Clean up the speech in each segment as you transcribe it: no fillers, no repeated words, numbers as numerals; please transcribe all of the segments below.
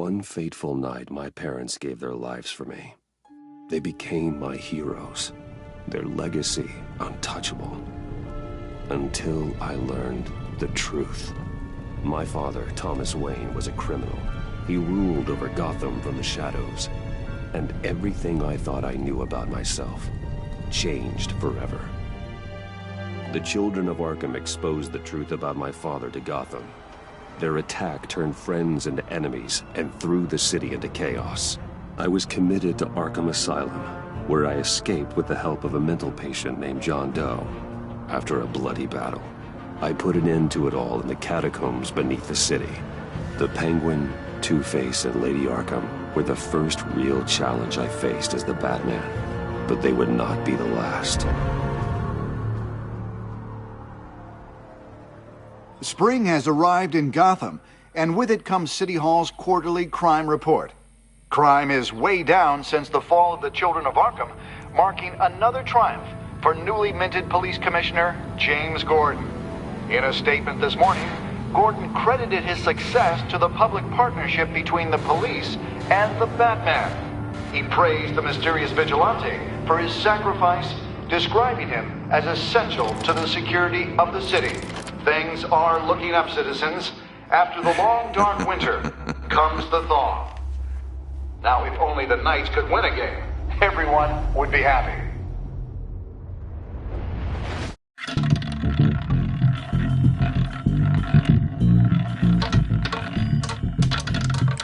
one fateful night, my parents gave their lives for me. They became my heroes, their legacy untouchable. Until I learned the truth. My father, Thomas Wayne, was a criminal. He ruled over Gotham from the shadows. And everything I thought I knew about myself changed forever. The children of Arkham exposed the truth about my father to Gotham. Their attack turned friends into enemies and threw the city into chaos. I was committed to Arkham Asylum, where I escaped with the help of a mental patient named John Doe. After a bloody battle, I put an end to it all in the catacombs beneath the city. The Penguin, Two-Face, and Lady Arkham were the first real challenge I faced as the Batman, but they would not be the last. Spring has arrived in Gotham, and with it comes City Hall's quarterly crime report. Crime is way down since the fall of the Children of Arkham, marking another triumph for newly minted Police Commissioner James Gordon. In a statement this morning, Gordon credited his success to the public partnership between the police and the Batman. He praised the mysterious vigilante for his sacrifice, describing him as essential to the security of the city. Things are looking up, citizens. After the long, dark winter comes the thaw. Now, if only the Knights could win a game, everyone would be happy.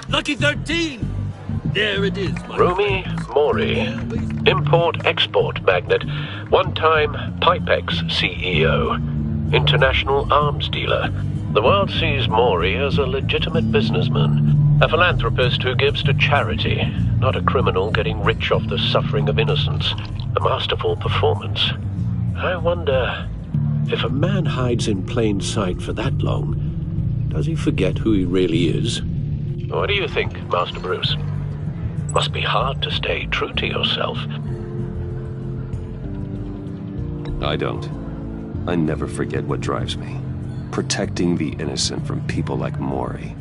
Lucky 13! There it is, my Rumi Mori, import-export magnate, one-time Pipex CEO, international arms dealer. The world sees Mori as a legitimate businessman, a philanthropist who gives to charity, not a criminal getting rich off the suffering of innocence. A masterful performance. I wonder, if a man hides in plain sight for that long, does he forget who he really is? What do you think, Master Bruce? Must be hard to stay true to yourself. I don't. I never forget what drives me. Protecting the innocent from people like Mori.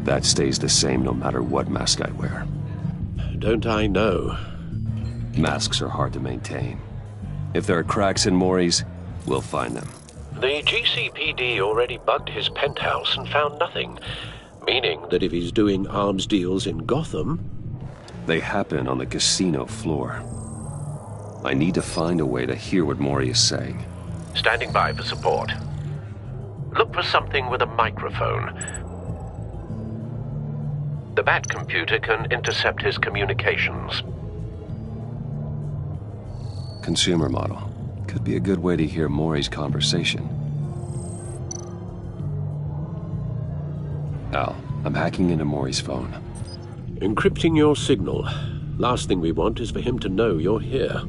That stays the same no matter what mask I wear. Don't I know? Masks are hard to maintain. If there are cracks in Mori's, we'll find them. The GCPD already bugged his penthouse and found nothing. Meaning that if he's doing arms deals in Gotham... They happen on the casino floor. I need to find a way to hear what Mori is saying. Standing by for support. Look for something with a microphone. The Bat computer can intercept his communications. Consumer model. Could be a good way to hear Mori's conversation. Al, I'm hacking into Mori's phone. Encrypting your signal. Last thing we want is for him to know you're here.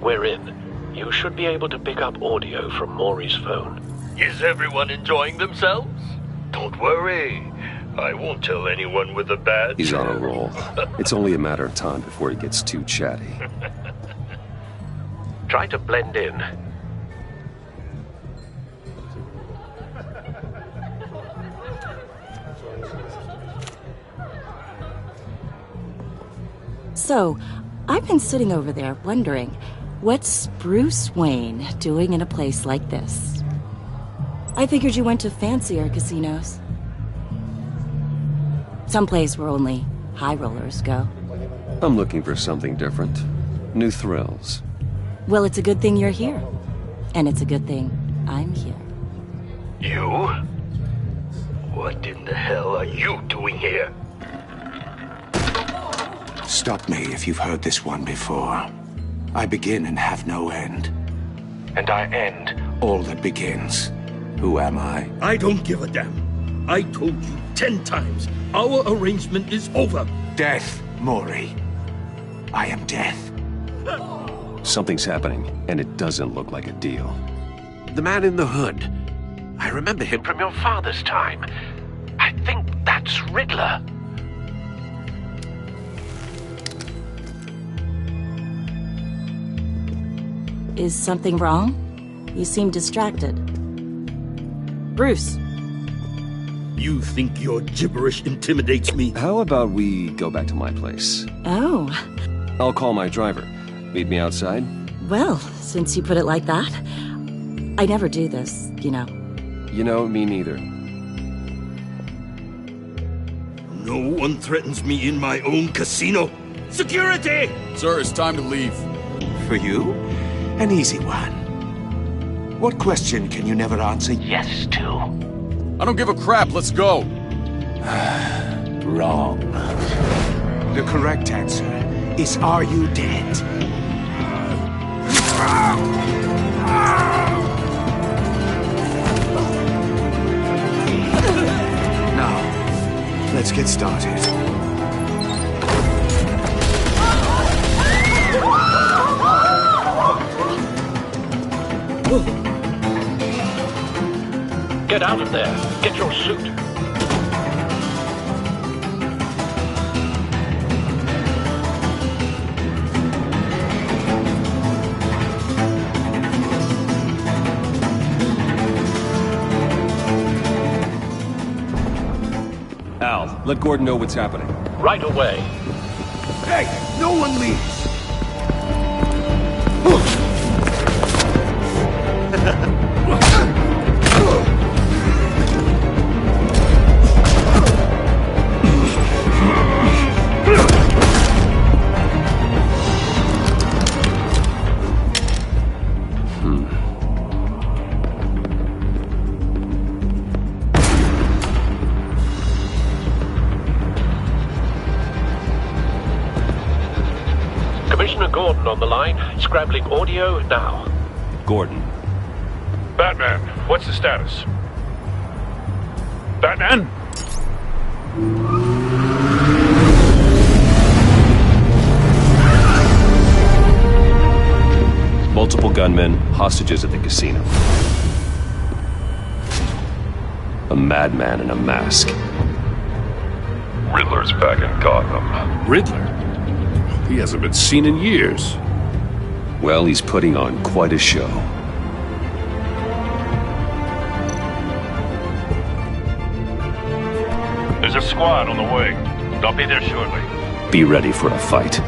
We're in. You should be able to pick up audio from Mori's phone. Is everyone enjoying themselves? Don't worry. I won't tell anyone with a badge. He's on a roll. It's only a matter of time before he gets too chatty. Try to blend in. So, I've been sitting over there wondering, what's Bruce Wayne doing in a place like this? I figured you went to fancier casinos. Someplace where only high rollers go. I'm looking for something different. New thrills. Well, it's a good thing you're here. And it's a good thing I'm here. You? What in the hell are you doing here? Stop me if you've heard this one before. I begin and have no end. And I end all that begins. Who am I? I don't give a damn. I told you 10 times. Our arrangement is over. Death, Mori. I am death. Something's happening, and it doesn't look like a deal. The man in the hood. I remember him from your father's time. I think that's Riddler. Is something wrong? You seem distracted. Bruce. You think your gibberish intimidates me? How about we go back to my place? Oh, I'll call my driver. Meet me outside? well, since you put it like that, I never do this, you know. You know, me neither. No one threatens me in my own casino. Security! Sir, it's time to leave. For you, an easy one. What question can you never answer yes to? I don't give a crap, let's go. Wrong. The correct answer is, are you dead? Now, let's get started. Get out of there. Get your suit. Al, let Gordon know what's happening. Right away. Hey, no one leaves! Commissioner Gordon on the line. Scrambling audio now. Gordon. Batman, what's the status? Batman? Multiple gunmen, hostages at the casino. A madman in a mask. Riddler's back in Gotham. Riddler? He hasn't been seen in years. Well, he's putting on quite a show. There's a squad on the way. I'll be there shortly. Be ready for a fight.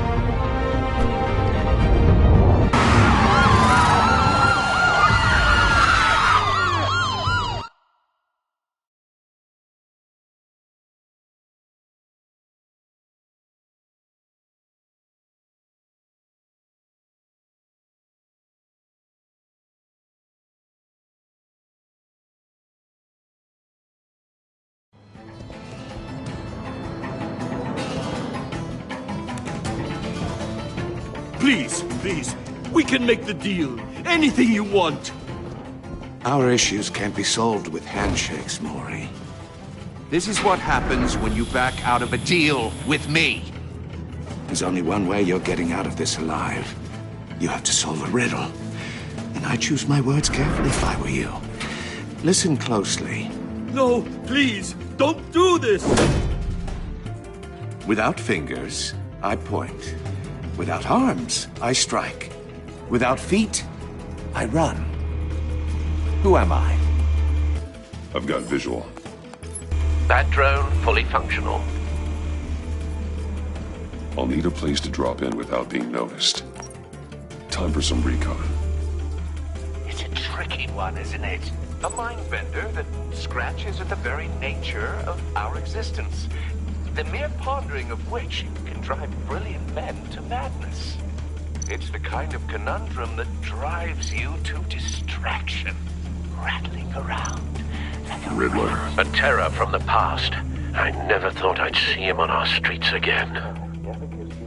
Please, we can make the deal. Anything you want. Our issues can't be solved with handshakes, Maury. This is what happens when you back out of a deal with me. There's only one way you're getting out of this alive. You have to solve a riddle. And I choose my words carefully if I were you. Listen closely. No, please, don't do this. Without fingers, I point. Without arms, I strike. Without feet, I run. Who am I? I've got visual. That drone fully functional. I'll need a place to drop in without being noticed. Time for some recon. It's a tricky one, isn't it? A mind bender that scratches at the very nature of our existence. The mere pondering of which can drive brilliant men to madness. It's the kind of conundrum that drives you to distraction, rattling around like a Riddler. A terror from the past. I never thought I'd see him on our streets again.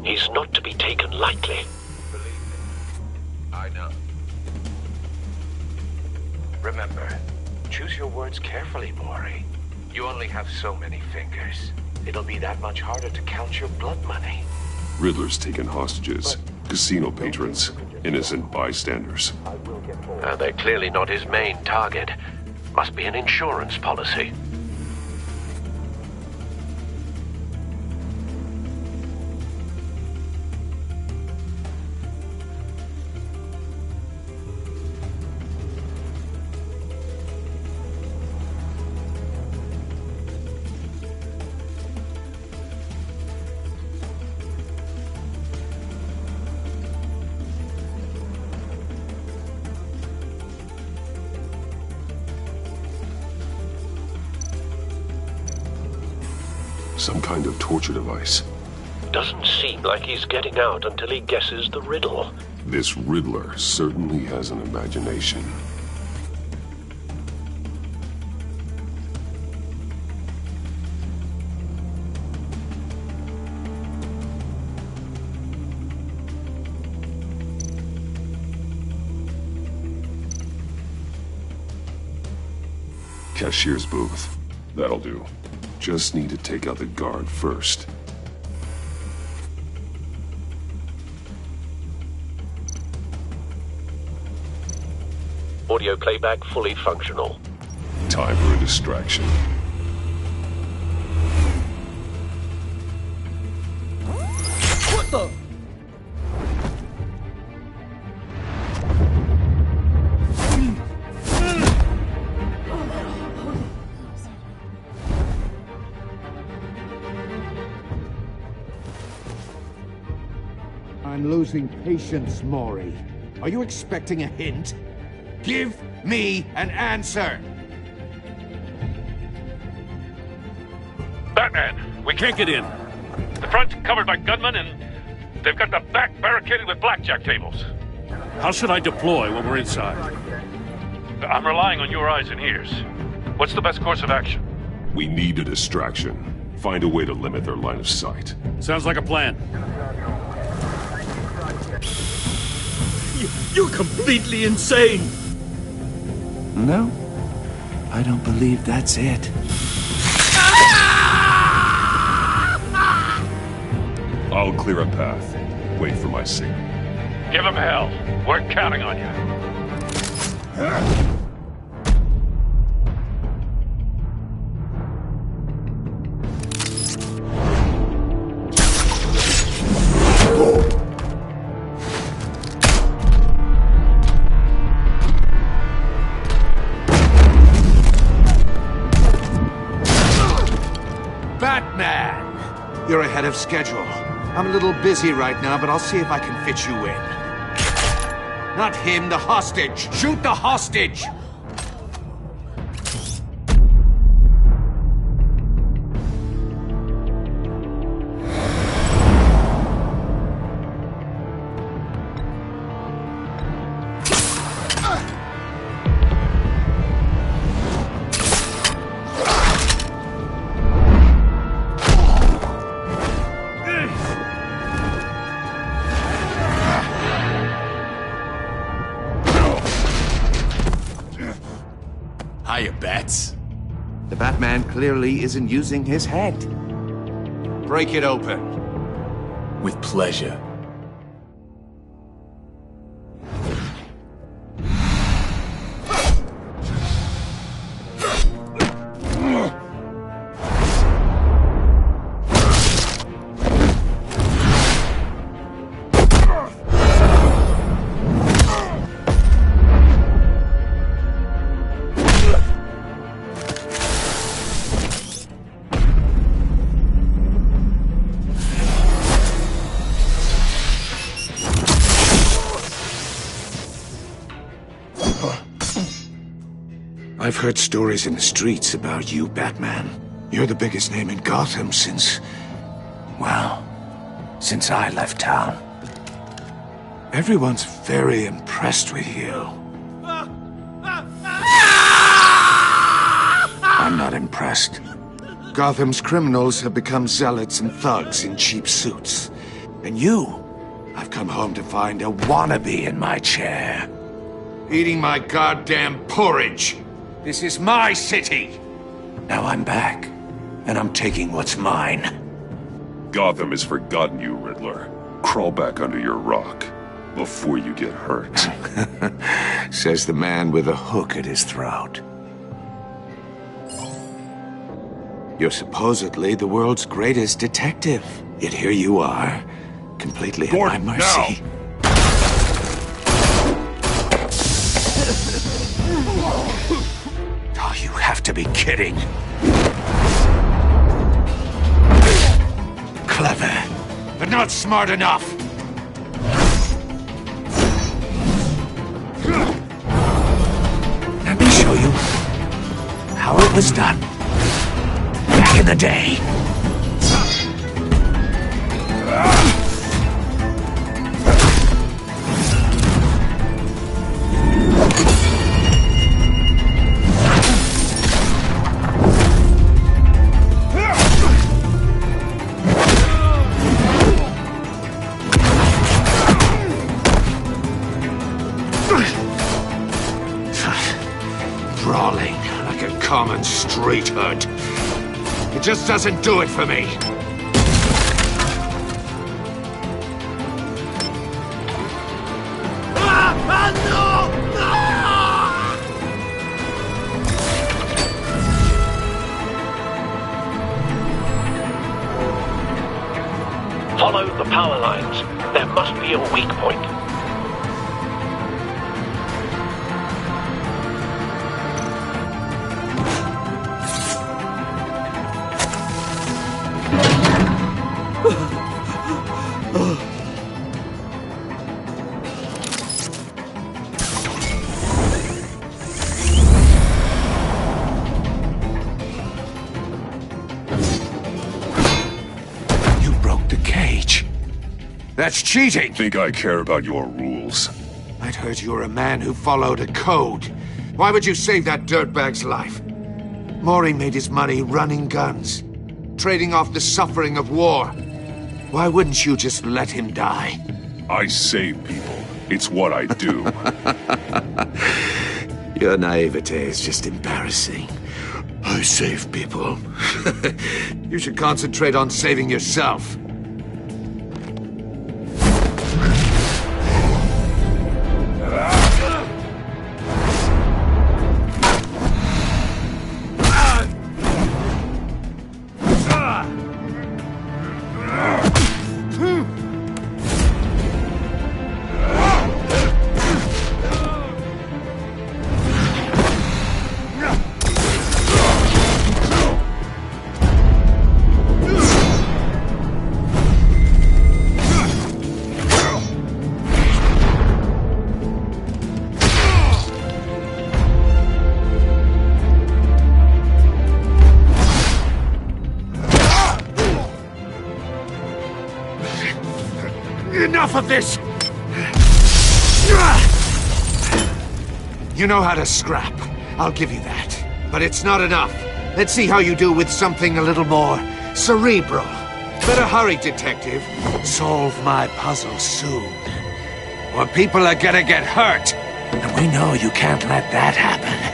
He's not to be taken lightly. Believe me, I know. Remember, choose your words carefully, Maury. You only have so many fingers. It'll be that much harder to count your blood money. Riddler's taken hostages. Casino patrons. Innocent bystanders. They're clearly not his main target. Must be an insurance policy. Some kind of torture device. Doesn't seem like he's getting out until he guesses the riddle. This Riddler certainly has an imagination. Cashier's booth. That'll do. Just need to take out the guard first. Audio playback fully functional. Time for a distraction. What the? I'm losing patience, Maury. Are you expecting a hint? Give me an answer! Batman, we can't get in. The front's covered by gunmen, and they've got the back barricaded with blackjack tables. How should I deploy when we're inside? I'm relying on your eyes and ears. What's the best course of action? We need a distraction. Find a way to limit their line of sight. Sounds like a plan. You're completely insane! No, I don't believe that's it. I'll clear a path. Wait for my signal. Give him hell. We're counting on you. Batman! You're ahead of schedule. I'm a little busy right now, but I'll see if I can fit you in. Not him, the hostage! Shoot the hostage! Hiya, Bats. The Batman clearly isn't using his head. Break it open. With pleasure. I've heard stories in the streets about you, Batman. You're the biggest name in Gotham since... well, since I left town. Everyone's very impressed with you. I'm not impressed. Gotham's criminals have become zealots and thugs in cheap suits. And you, I've come home to find a wannabe in my chair. Eating my goddamn porridge. This is my city! Now I'm back, and I'm taking what's mine. Gotham has forgotten you, Riddler. Crawl back under your rock before you get hurt. Says the man with a hook at his throat. You're supposedly the world's greatest detective. Yet here you are, completely at my mercy. Oh, you have to be kidding. Clever, but not smart enough. Let me show you how it was done back in the day. Brawling like a common street hood. It just doesn't do it for me. Follow the power lines. There must be a weak point. That's cheating! Think I care about your rules? I'd heard you were a man who followed a code. Why would you save that dirtbag's life? Maury made his money running guns, trading off the suffering of war. Why wouldn't you just let him die? I save people. It's what I do. Your naivete is just embarrassing. I save people. You should concentrate on saving yourself. Enough of this! You know how to scrap. I'll give you that. But it's not enough. Let's see how you do with something a little more cerebral. Better hurry, detective. Solve my puzzle soon. Or people are gonna get hurt. And we know you can't let that happen.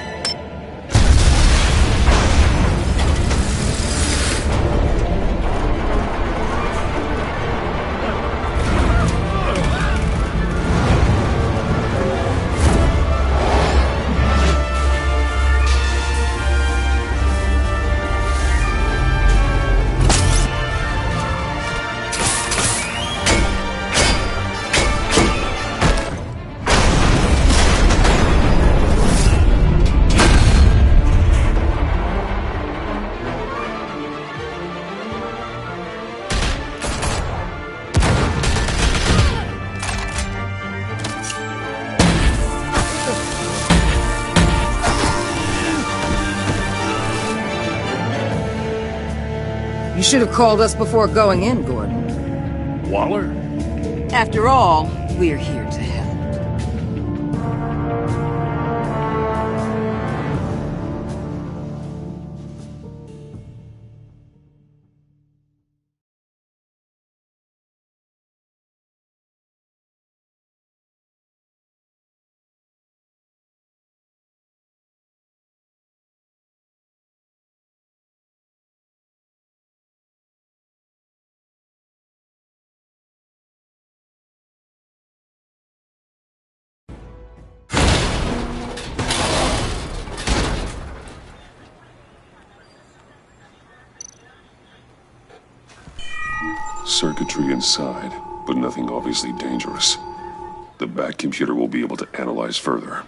You should have called us before going in, Gordon. Waller? After all, we're here to help. Circuitry inside, but nothing obviously dangerous. The back computer will be able to analyze further.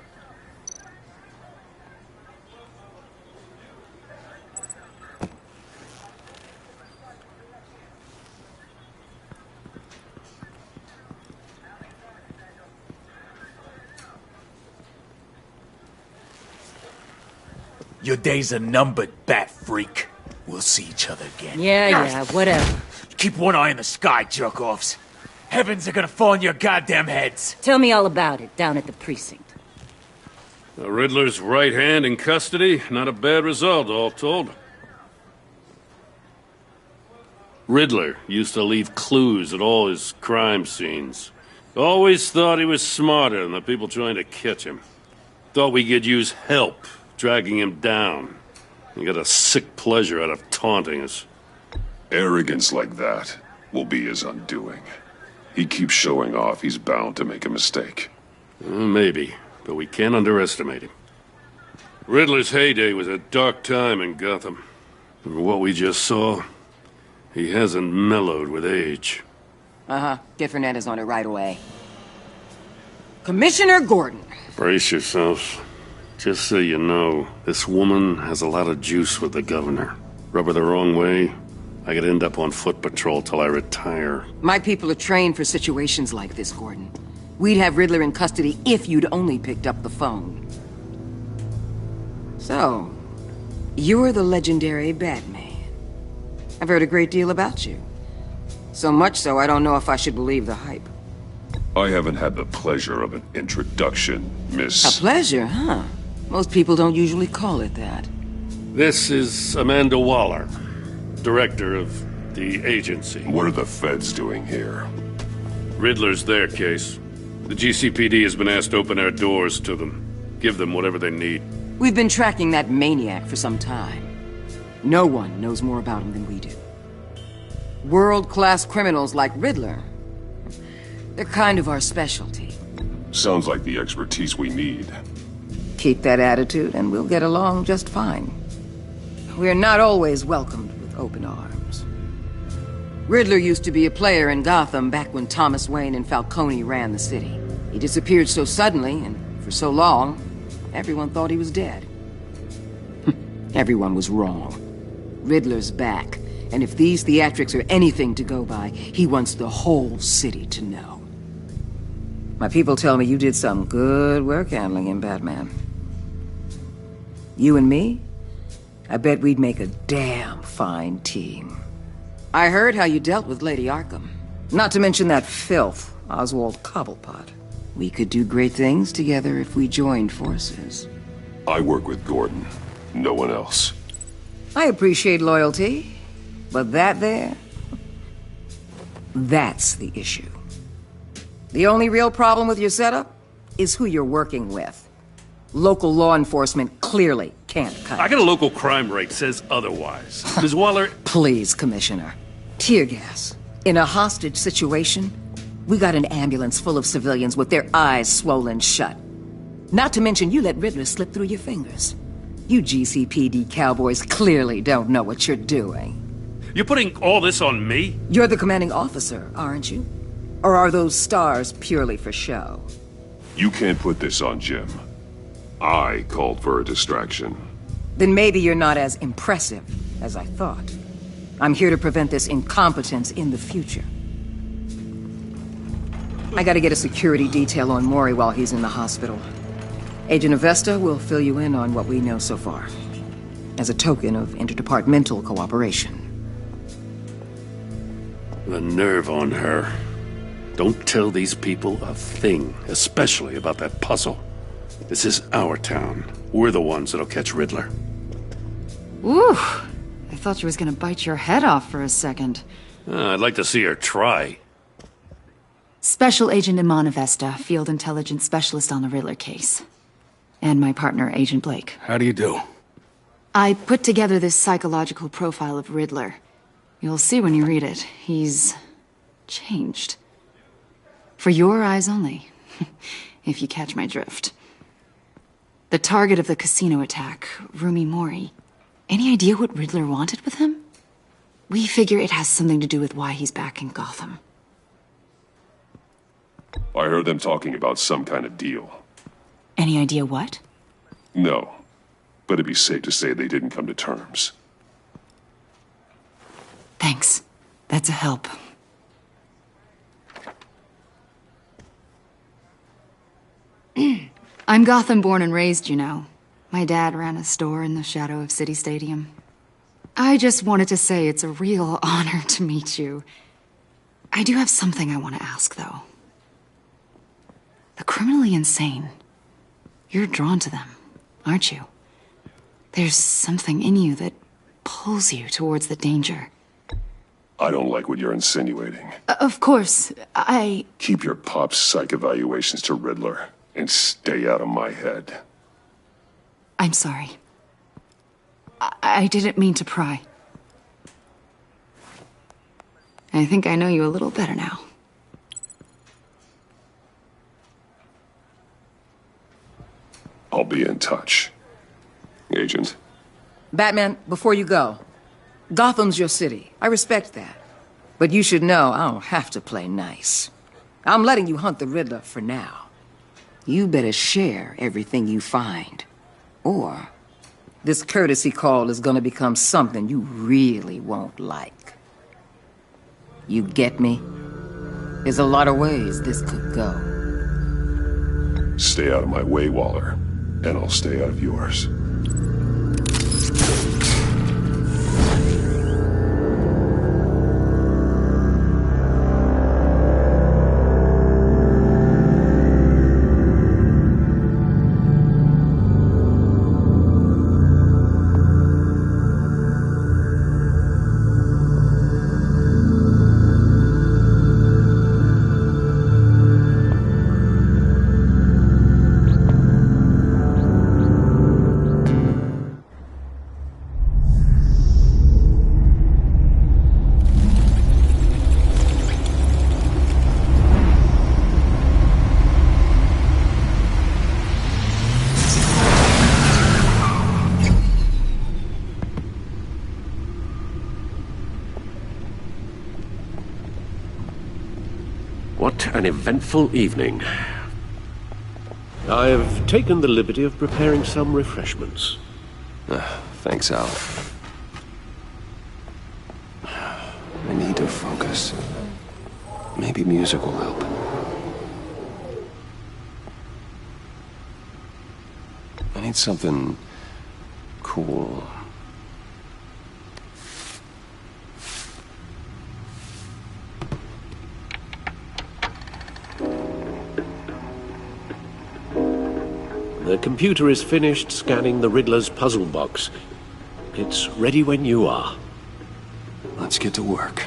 Your days are numbered, bat freak. We'll see each other again. Yeah, whatever. Keep one eye in the sky, jerk-offs. Heavens are gonna fall on your goddamn heads. Tell me all about it down at the precinct. The Riddler's right hand in custody. Not a bad result, all told. Riddler used to leave clues at all his crime scenes. Always thought he was smarter than the people trying to catch him. Thought we could use help dragging him down. You get a sick pleasure out of taunting us. Arrogance like that will be his undoing. He keeps showing off, he's bound to make a mistake. Maybe, but we can't underestimate him. Riddler's heyday was a dark time in Gotham. From what we just saw, he hasn't mellowed with age. Get Fernandez on it right away. Commissioner Gordon. Brace yourselves. Just so you know, this woman has a lot of juice with the governor. Rub her the wrong way, I could end up on foot patrol till I retire. My people are trained for situations like this, Gordon. We'd have Riddler in custody if you'd only picked up the phone. So, you're the legendary Batman. I've heard a great deal about you. So much so, I don't know if I should believe the hype. I haven't had the pleasure of an introduction, Miss... A pleasure, huh? Most people don't usually call it that. This is Amanda Waller, director of the agency. What are the feds doing here? Riddler's their case. The GCPD has been asked to open our doors to them. Give them whatever they need. We've been tracking that maniac for some time. No one knows more about him than we do. World-class criminals like Riddler. They're kind of our specialty. Sounds like the expertise we need. Keep that attitude and we'll get along just fine. We're not always welcomed with open arms. Riddler used to be a player in Gotham back when Thomas Wayne and Falcone ran the city. He disappeared so suddenly and for so long, everyone thought he was dead. Everyone was wrong. Riddler's back, and if these theatrics are anything to go by, he wants the whole city to know. My people tell me you did some good work handling him, Batman. You and me? I bet we'd make a damn fine team. I heard how you dealt with Lady Arkham. Not to mention that filth, Oswald Cobblepot. We could do great things together if we joined forces. I work with Gordon. No one else. I appreciate loyalty, but that there... that's the issue. The only real problem with your setup is who you're working with. Local law enforcement clearly can't cut it. I got a local crime rate says otherwise. Ms. Waller... Please, Commissioner. Tear gas. In a hostage situation, we got an ambulance full of civilians with their eyes swollen shut. Not to mention you let Riddler slip through your fingers. You GCPD cowboys clearly don't know what you're doing. You're putting all this on me? You're the commanding officer, aren't you? Or are those stars purely for show? You can't put this on Jim. I called for a distraction. Then maybe you're not as impressive as I thought. I'm here to prevent this incompetence in the future. I gotta get a security detail on Mori while he's in the hospital. Agent Avesta will fill you in on what we know so far, as a token of interdepartmental cooperation. The nerve on her. Don't tell these people a thing, especially about that puzzle. This is our town. We're the ones that'll catch Riddler. Ooh, I thought she was gonna bite your head off for a second. I'd like to see her try. Special Agent Iman Avesta, Field Intelligence Specialist on the Riddler case. And my partner, Agent Blake. How do you do? I put together this psychological profile of Riddler. You'll see when you read it. He's... changed. For your eyes only, if you catch my drift. The target of the casino attack, Rumi Mori. Any idea what Riddler wanted with him? We figure it has something to do with why he's back in Gotham. I heard them talking about some kind of deal. Any idea what? No, but it'd be safe to say they didn't come to terms. Thanks. That's a help. I'm Gotham born and raised, you know. My dad ran a store in the shadow of City Stadium. I just wanted to say it's a real honor to meet you. I do have something I want to ask, though. The criminally insane. You're drawn to them, aren't you? There's something in you that pulls you towards the danger. I don't like what you're insinuating. Of course, I... Keep your pop psych evaluations to Riddler and stay out of my head. I'm sorry. I didn't mean to pry. I think I know you a little better now. I'll be in touch. Agent. Batman, before you go, Gotham's your city. I respect that. But you should know I don't have to play nice. I'm letting you hunt the Riddler for now. You better share everything you find. Or this courtesy call is gonna become something you really won't like. You get me? There's a lot of ways this could go. Stay out of my way, Waller. And I'll stay out of yours. What an eventful evening. I've taken the liberty of preparing some refreshments. Thanks, Al. I need to focus. Maybe music will help. I need something cool. The computer is finished scanning the Riddler's puzzle box. It's ready when you are. Let's get to work.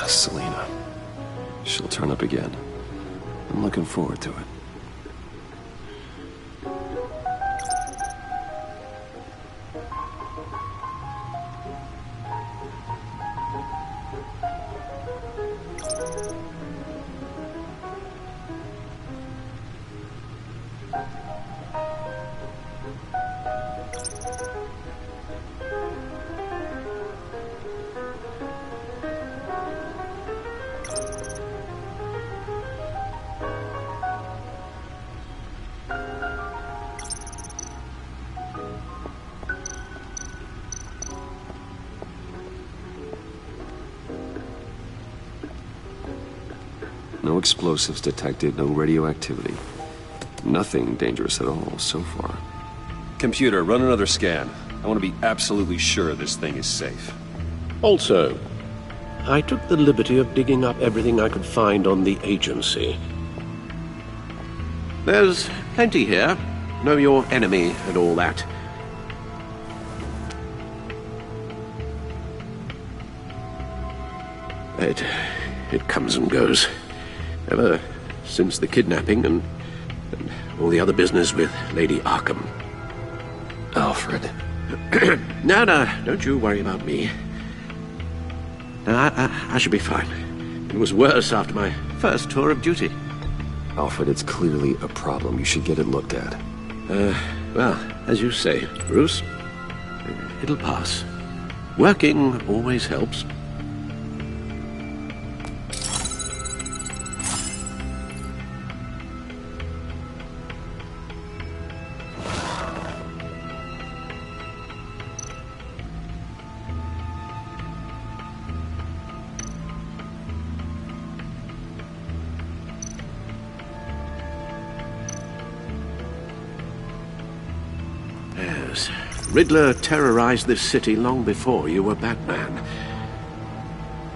Selena. She'll turn up again. I'm looking forward to it. No explosives detected, no radioactivity. Nothing dangerous at all so far. Computer, run another scan. I want to be absolutely sure this thing is safe. Also, I took the liberty of digging up everything I could find on the agency. There's plenty here. Know your enemy and all that. It comes and goes. Ever since the kidnapping and all the other business with Lady Arkham. Alfred. No, don't you worry about me. No, I should be fine. It was worse after my first tour of duty. Alfred, it's clearly a problem. You should get it looked at. Well, as you say, Bruce, it'll pass. Working always helps. Riddler terrorized this city long before you were Batman.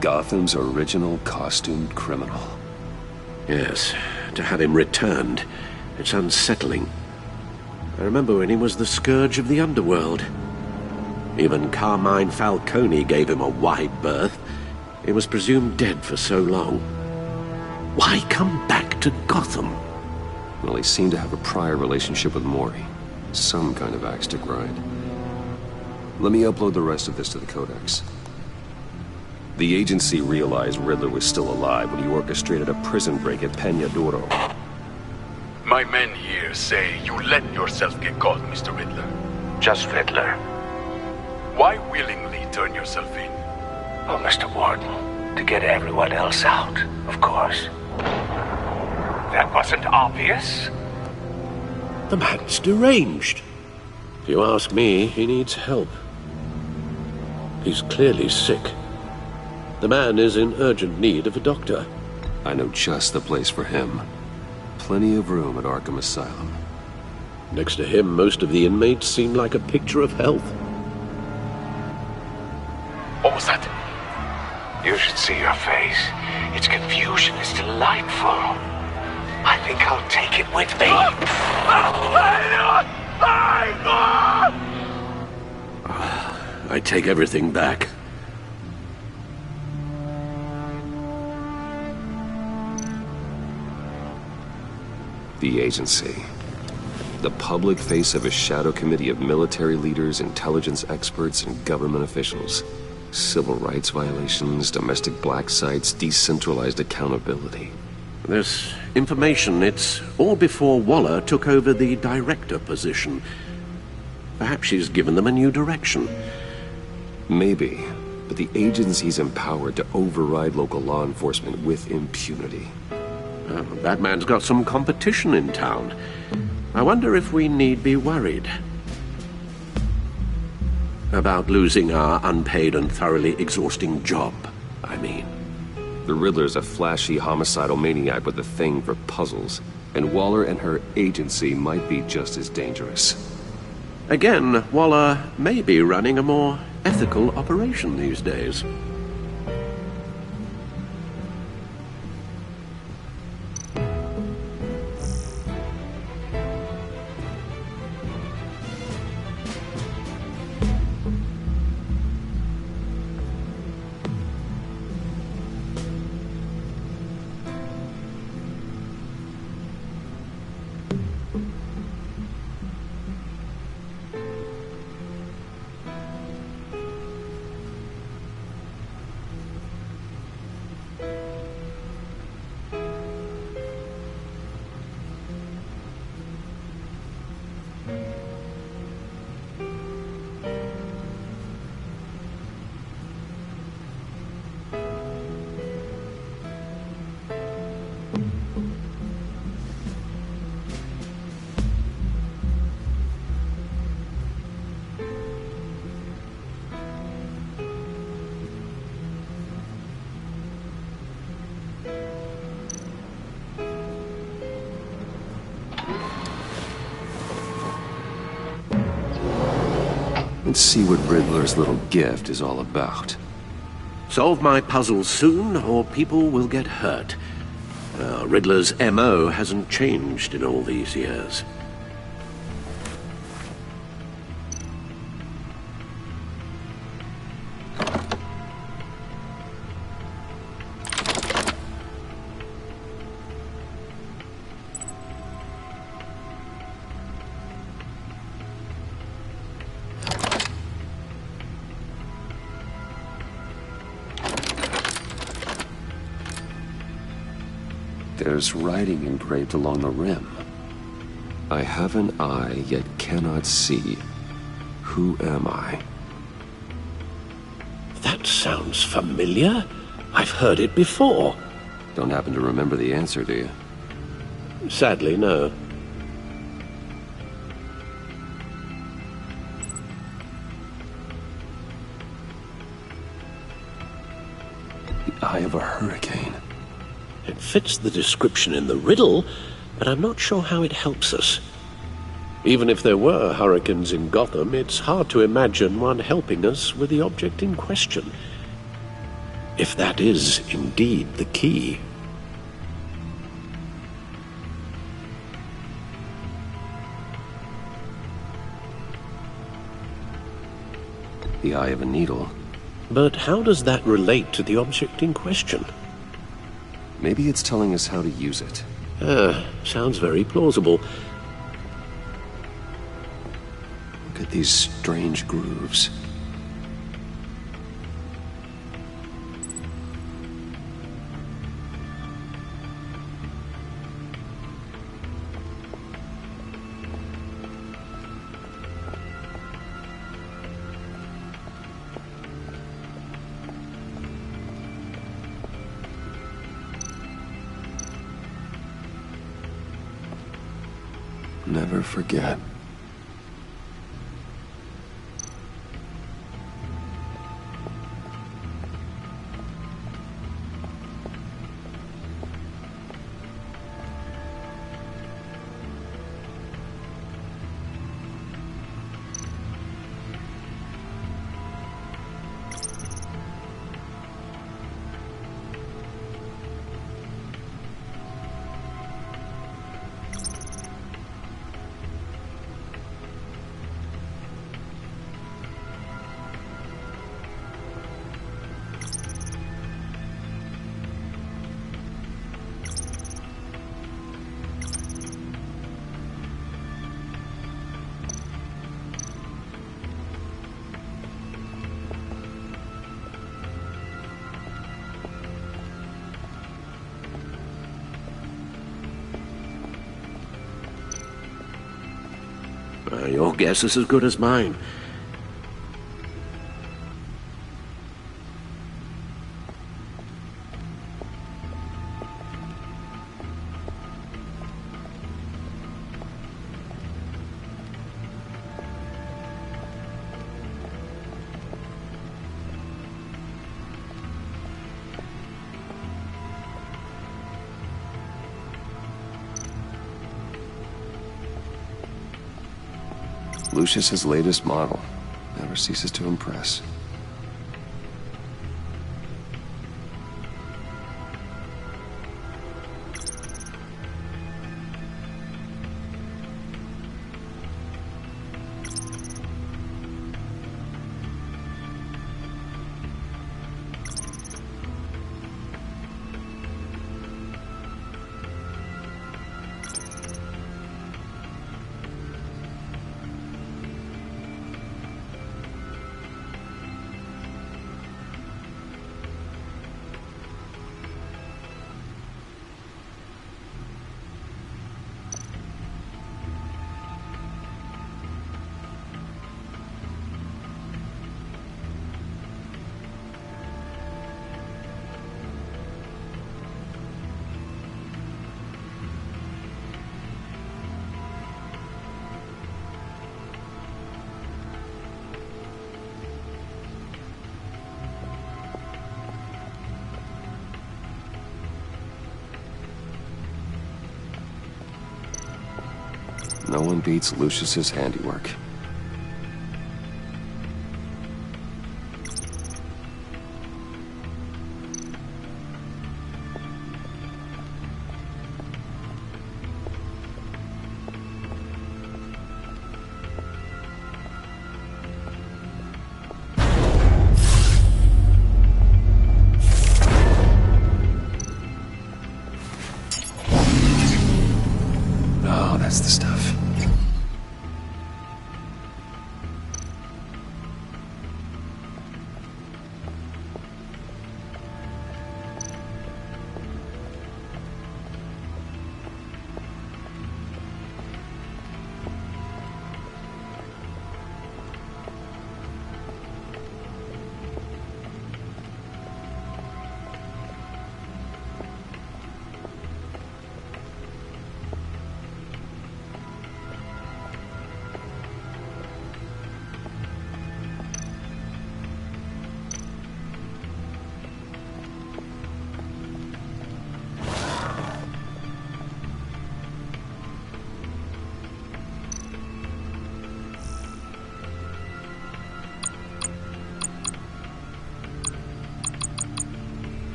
Gotham's original costumed criminal. Yes, to have him returned, it's unsettling. I remember when he was the scourge of the underworld. Even Carmine Falcone gave him a wide berth. He was presumed dead for so long. Why come back to Gotham? Well, he seemed to have a prior relationship with Mori. Some kind of axe to grind. Let me upload the rest of this to the Codex. The agency realized Riddler was still alive when he orchestrated a prison break at Peña Duro. My men here say you let yourself get caught, Mr. Riddler. Just Riddler. Why willingly turn yourself in? Oh, Mr. Warden, to get everyone else out, of course. That wasn't obvious. The man's deranged. If you ask me, he needs help. He's clearly sick. The man is in urgent need of a doctor. I know just the place for him. Plenty of room at Arkham Asylum. Next to him, most of the inmates seem like a picture of health. What was that? You should see your face. Its confusion is delightful. I think I'll take it with me. I take everything back. The agency. The public face of a shadow committee of military leaders, intelligence experts, and government officials. Civil rights violations, domestic black sites, decentralized accountability. This information, it's all before Waller took over the director position. Perhaps she's given them a new direction. Maybe, but the agency's empowered to override local law enforcement with impunity. Batman's got some competition in town. I wonder if we need be worried about losing our unpaid and thoroughly exhausting job, I mean. The Riddler's a flashy homicidal maniac with a thing for puzzles, and Waller and her agency might be just as dangerous. Again, Waller may be running a more ethical operation these days. Let's see what Riddler's little gift is all about. Solve my puzzles soon, or people will get hurt. Riddler's MO hasn't changed in all these years. There's writing engraved along the rim. I have an eye, yet cannot see. Who am I? That sounds familiar. I've heard it before. Don't happen to remember the answer, do you? Sadly, no. The eye of a hurricane. It fits the description in the riddle, but I'm not sure how it helps us. Even if there were hurricanes in Gotham, it's hard to imagine one helping us with the object in question. If that is indeed the key. The eye of a needle. But how does that relate to the object in question? Maybe it's telling us how to use it. Sounds very plausible. Look at these strange grooves. Never forget. Your guess is as good as mine. Lucius's latest model. Never ceases to impress. No one beats Lucius's handiwork.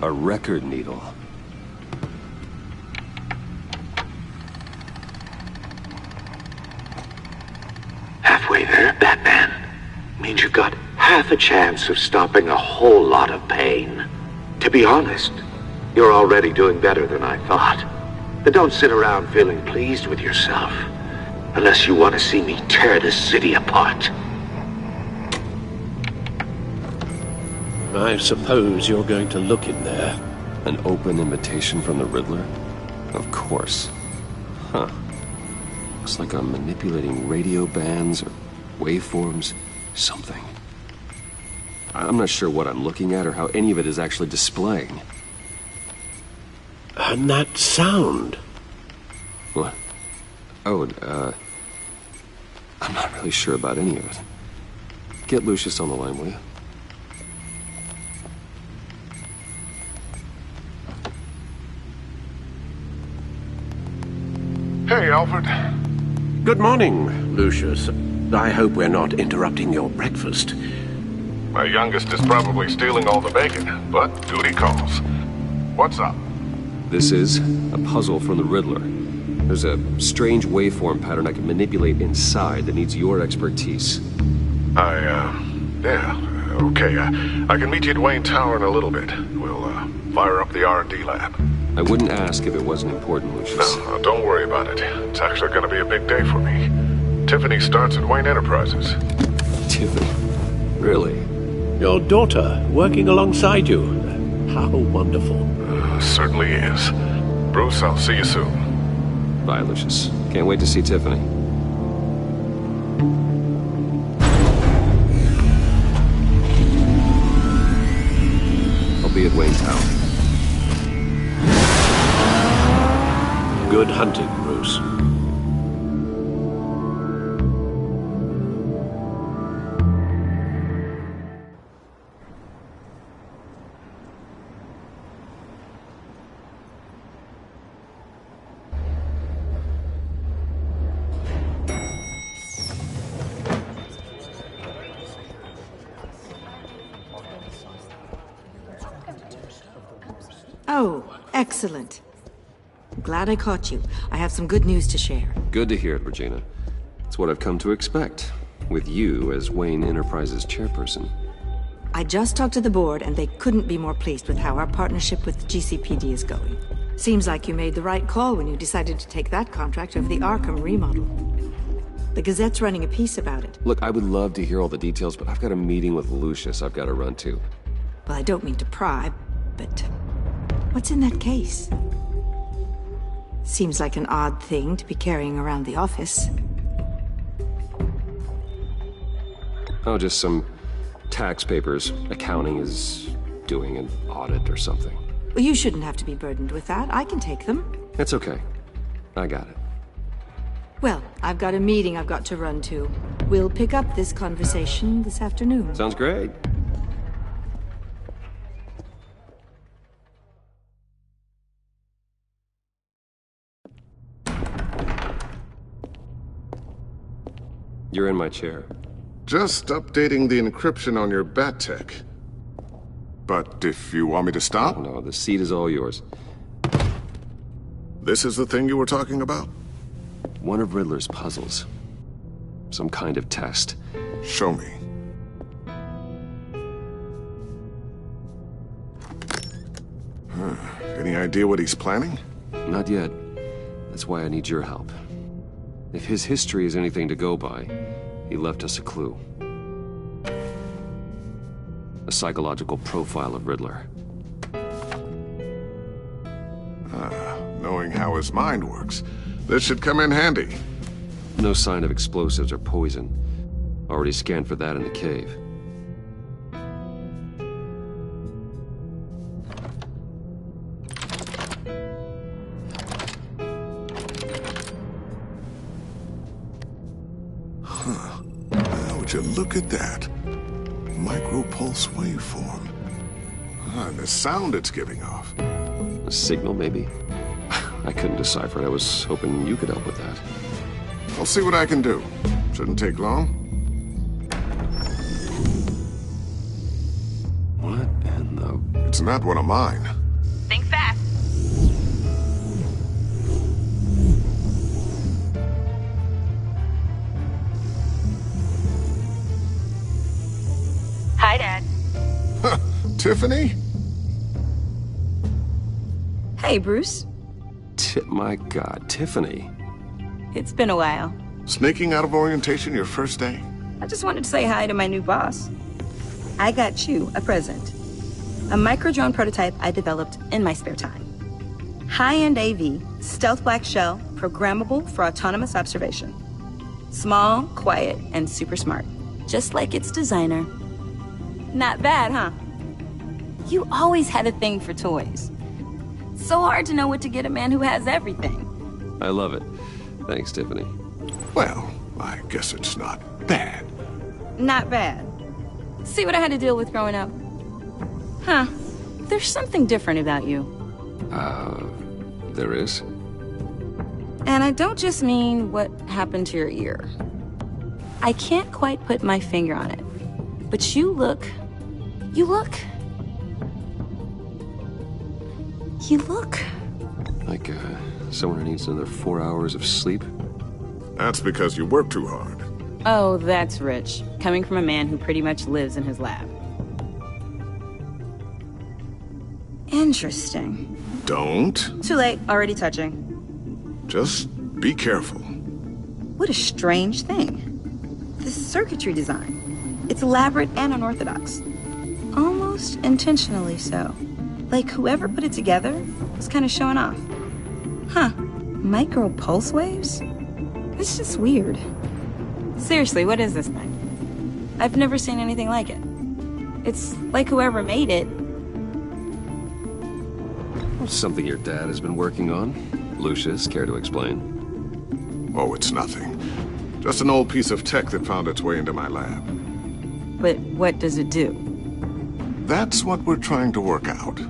A record needle. Halfway there, Batman. Means you've got half a chance of stopping a whole lot of pain. To be honest, you're already doing better than I thought. But don't sit around feeling pleased with yourself, unless you want to see me tear this city apart. I suppose you're going to look in there. An open invitation from the Riddler? Of course. Huh. Looks like I'm manipulating radio bands or waveforms, something. I'm not sure what I'm looking at or how any of it is actually displaying. And that sound? What? Oh, I'm not really sure about any of it. Get Lucius on the line, will you? Hey, Alfred. Good morning, Lucius. I hope we're not interrupting your breakfast. My youngest is probably stealing all the bacon, but duty calls. What's up? This is a puzzle from the Riddler. There's a strange waveform pattern I can manipulate inside that needs your expertise. Yeah, okay. I can meet you at Wayne Tower in a little bit. We'll, fire up the R&D lab. I wouldn't ask if it wasn't important, Lucius. No, don't worry about it. It's actually gonna be a big day for me. Tiffany starts at Wayne Enterprises. Tiffany? Really? Your daughter, working alongside you. How wonderful. Certainly is. Bruce, I'll see you soon. Bye, Lucius. Can't wait to see Tiffany. I'll be at Wayne Tower. Good hunting, Bruce. Oh, excellent. Glad I caught you. I have some good news to share. Good to hear it, Regina. It's what I've come to expect, with you as Wayne Enterprises chairperson. I just talked to the board, and they couldn't be more pleased with how our partnership with the GCPD is going. Seems like you made the right call when you decided to take that contract over the Arkham remodel. The Gazette's running a piece about it. Look, I would love to hear all the details, but I've got a meeting with Lucius I've got to run to. Well, I don't mean to pry, but what's in that case? Seems like an odd thing to be carrying around the office. Oh, just some tax papers. Accounting is doing an audit or something. Well, you shouldn't have to be burdened with that. I can take them. It's okay. I got it. Well, I've got a meeting I've got to run to. We'll pick up this conversation this afternoon. Sounds great. You're in my chair. Just updating the encryption on your bat tech. But if you want me to stop? Oh, no, the seat is all yours. This is the thing you were talking about? One of Riddler's puzzles. Some kind of test. Show me. Any idea what he's planning? Not yet. That's why I need your help. If his history is anything to go by, he left us a clue. A psychological profile of Riddler. Knowing how his mind works, this should come in handy. No sign of explosives or poison. Already scanned for that in the cave. Look at that. Micropulse waveform. And the sound it's giving off. A signal, maybe? I couldn't decipher it. I was hoping you could help with that. I'll see what I can do. Shouldn't take long. What in the... That's not one of mine. Think fast. Hi, Dad. Tiffany? Hey, Bruce. My God, Tiffany. It's been a while. Sneaking out of orientation your first day? I just wanted to say hi to my new boss. I got you a present. A micro-drone prototype I developed in my spare time. High-end AV, stealth black shell, programmable for autonomous observation. Small, quiet, and super smart. Just like its designer. Not bad, huh? You always had a thing for toys. So hard to know what to get a man who has everything. I love it. Thanks, Tiffany. Well, I guess it's not bad. Not bad. See what I had to deal with growing up? Huh. There's something different about you. There is? And I don't just mean what happened to your ear. I can't quite put my finger on it. But you look... Like, someone who needs another 4 hours of sleep? That's because you work too hard. Oh, that's rich. Coming from a man who pretty much lives in his lab. Interesting. Don't. Too late. Already touching. Just be careful. What a strange thing. The circuitry design. It's elaborate and unorthodox. Almost intentionally so. Like whoever put it together was kind of showing off. Huh. Micro pulse waves? It's just weird. Seriously, what is this thing? I've never seen anything like it. It's like whoever made it. Something your dad has been working on. Lucius, care to explain? Oh, it's nothing. Just an old piece of tech that found its way into my lab. But what does it do? That's what we're trying to work out.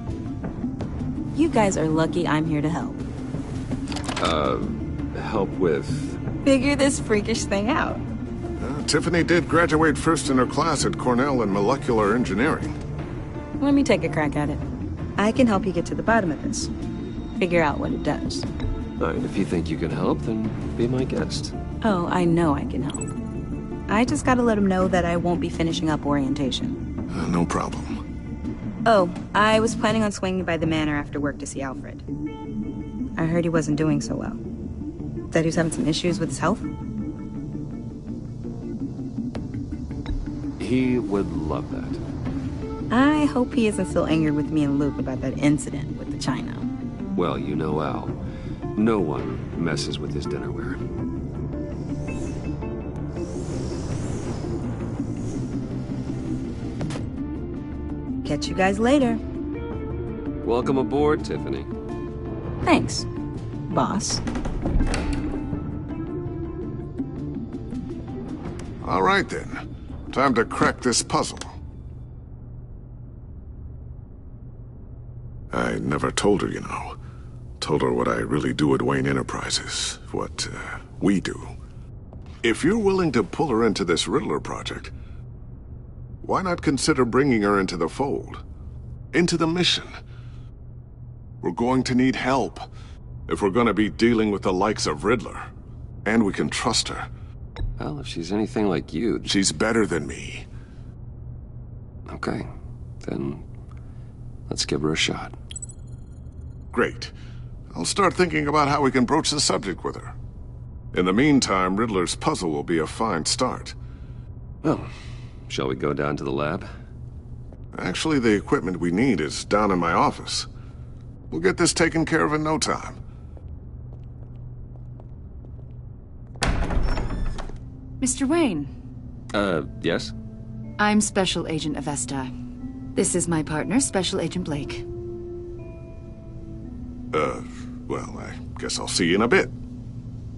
You guys are lucky I'm here to help. Help with... Figure this freakish thing out. Tiffany did graduate first in her class at Cornell in molecular engineering. Let me take a crack at it. I can help you get to the bottom of this. Figure out what it does. All right, if you think you can help, then be my guest. Oh, I know I can help. I just gotta let him know that I won't be finishing up orientation. No problem. Oh, I was planning on swinging by the manor after work to see Alfred. I heard he wasn't doing so well. That he was having some issues with his health. He would love that. I hope he isn't still angered with me and Luke about that incident with the china. Well, you know Al. No one messes with his dinnerware. Catch you guys later. Welcome aboard, Tiffany. Thanks, boss. All right, then. Time to crack this puzzle. I never told her, you know. Told her what I really do at Wayne Enterprises. What, we do. If you're willing to pull her into this Riddler project, why not consider bringing her into the fold? Into the mission? We're going to need help if we're going to be dealing with the likes of Riddler. And we can trust her. Well, if she's anything like you... She's better than me. Okay, then let's give her a shot. Great. I'll start thinking about how we can broach the subject with her. In the meantime, Riddler's puzzle will be a fine start. Well, shall we go down to the lab? Actually, the equipment we need is down in my office. We'll get this taken care of in no time. Mr. Wayne. Yes? I'm Special Agent Avesta. This is my partner, Special Agent Blake. Well, I guess I'll see you in a bit.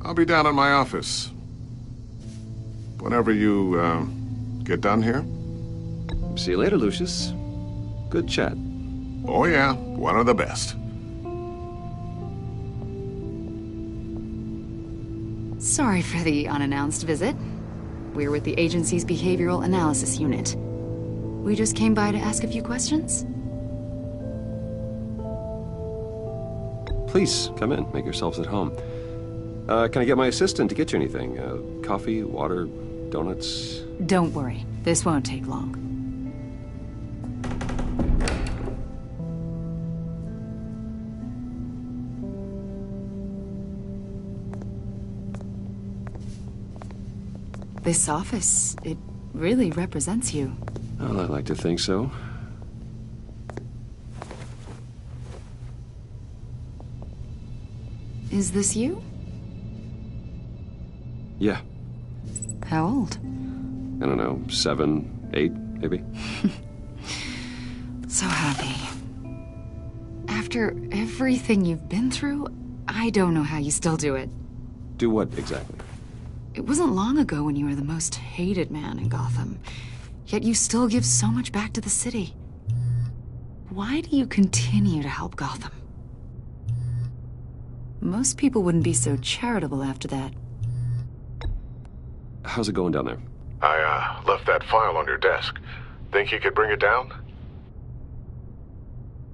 I'll be down in my office. Whenever you, get done here. See you later, Lucius. Good chat. Oh yeah, one of the best. Sorry for the unannounced visit. We're with the agency's behavioral analysis unit. We just came by to ask a few questions. Please, come in. Make yourselves at home. Can I get my assistant to get you anything? Coffee, water, donuts? Don't worry. This won't take long. This office, it really represents you. Well, I'd like to think so. Is this you? Yeah. How old? I don't know, 7, 8, maybe? So happy. After everything you've been through, I don't know how you still do it. Do what exactly? It wasn't long ago when you were the most hated man in Gotham, yet you still give so much back to the city. Why do you continue to help Gotham? Most people wouldn't be so charitable after that. How's it going down there? I, left that file on your desk. Think you could bring it down?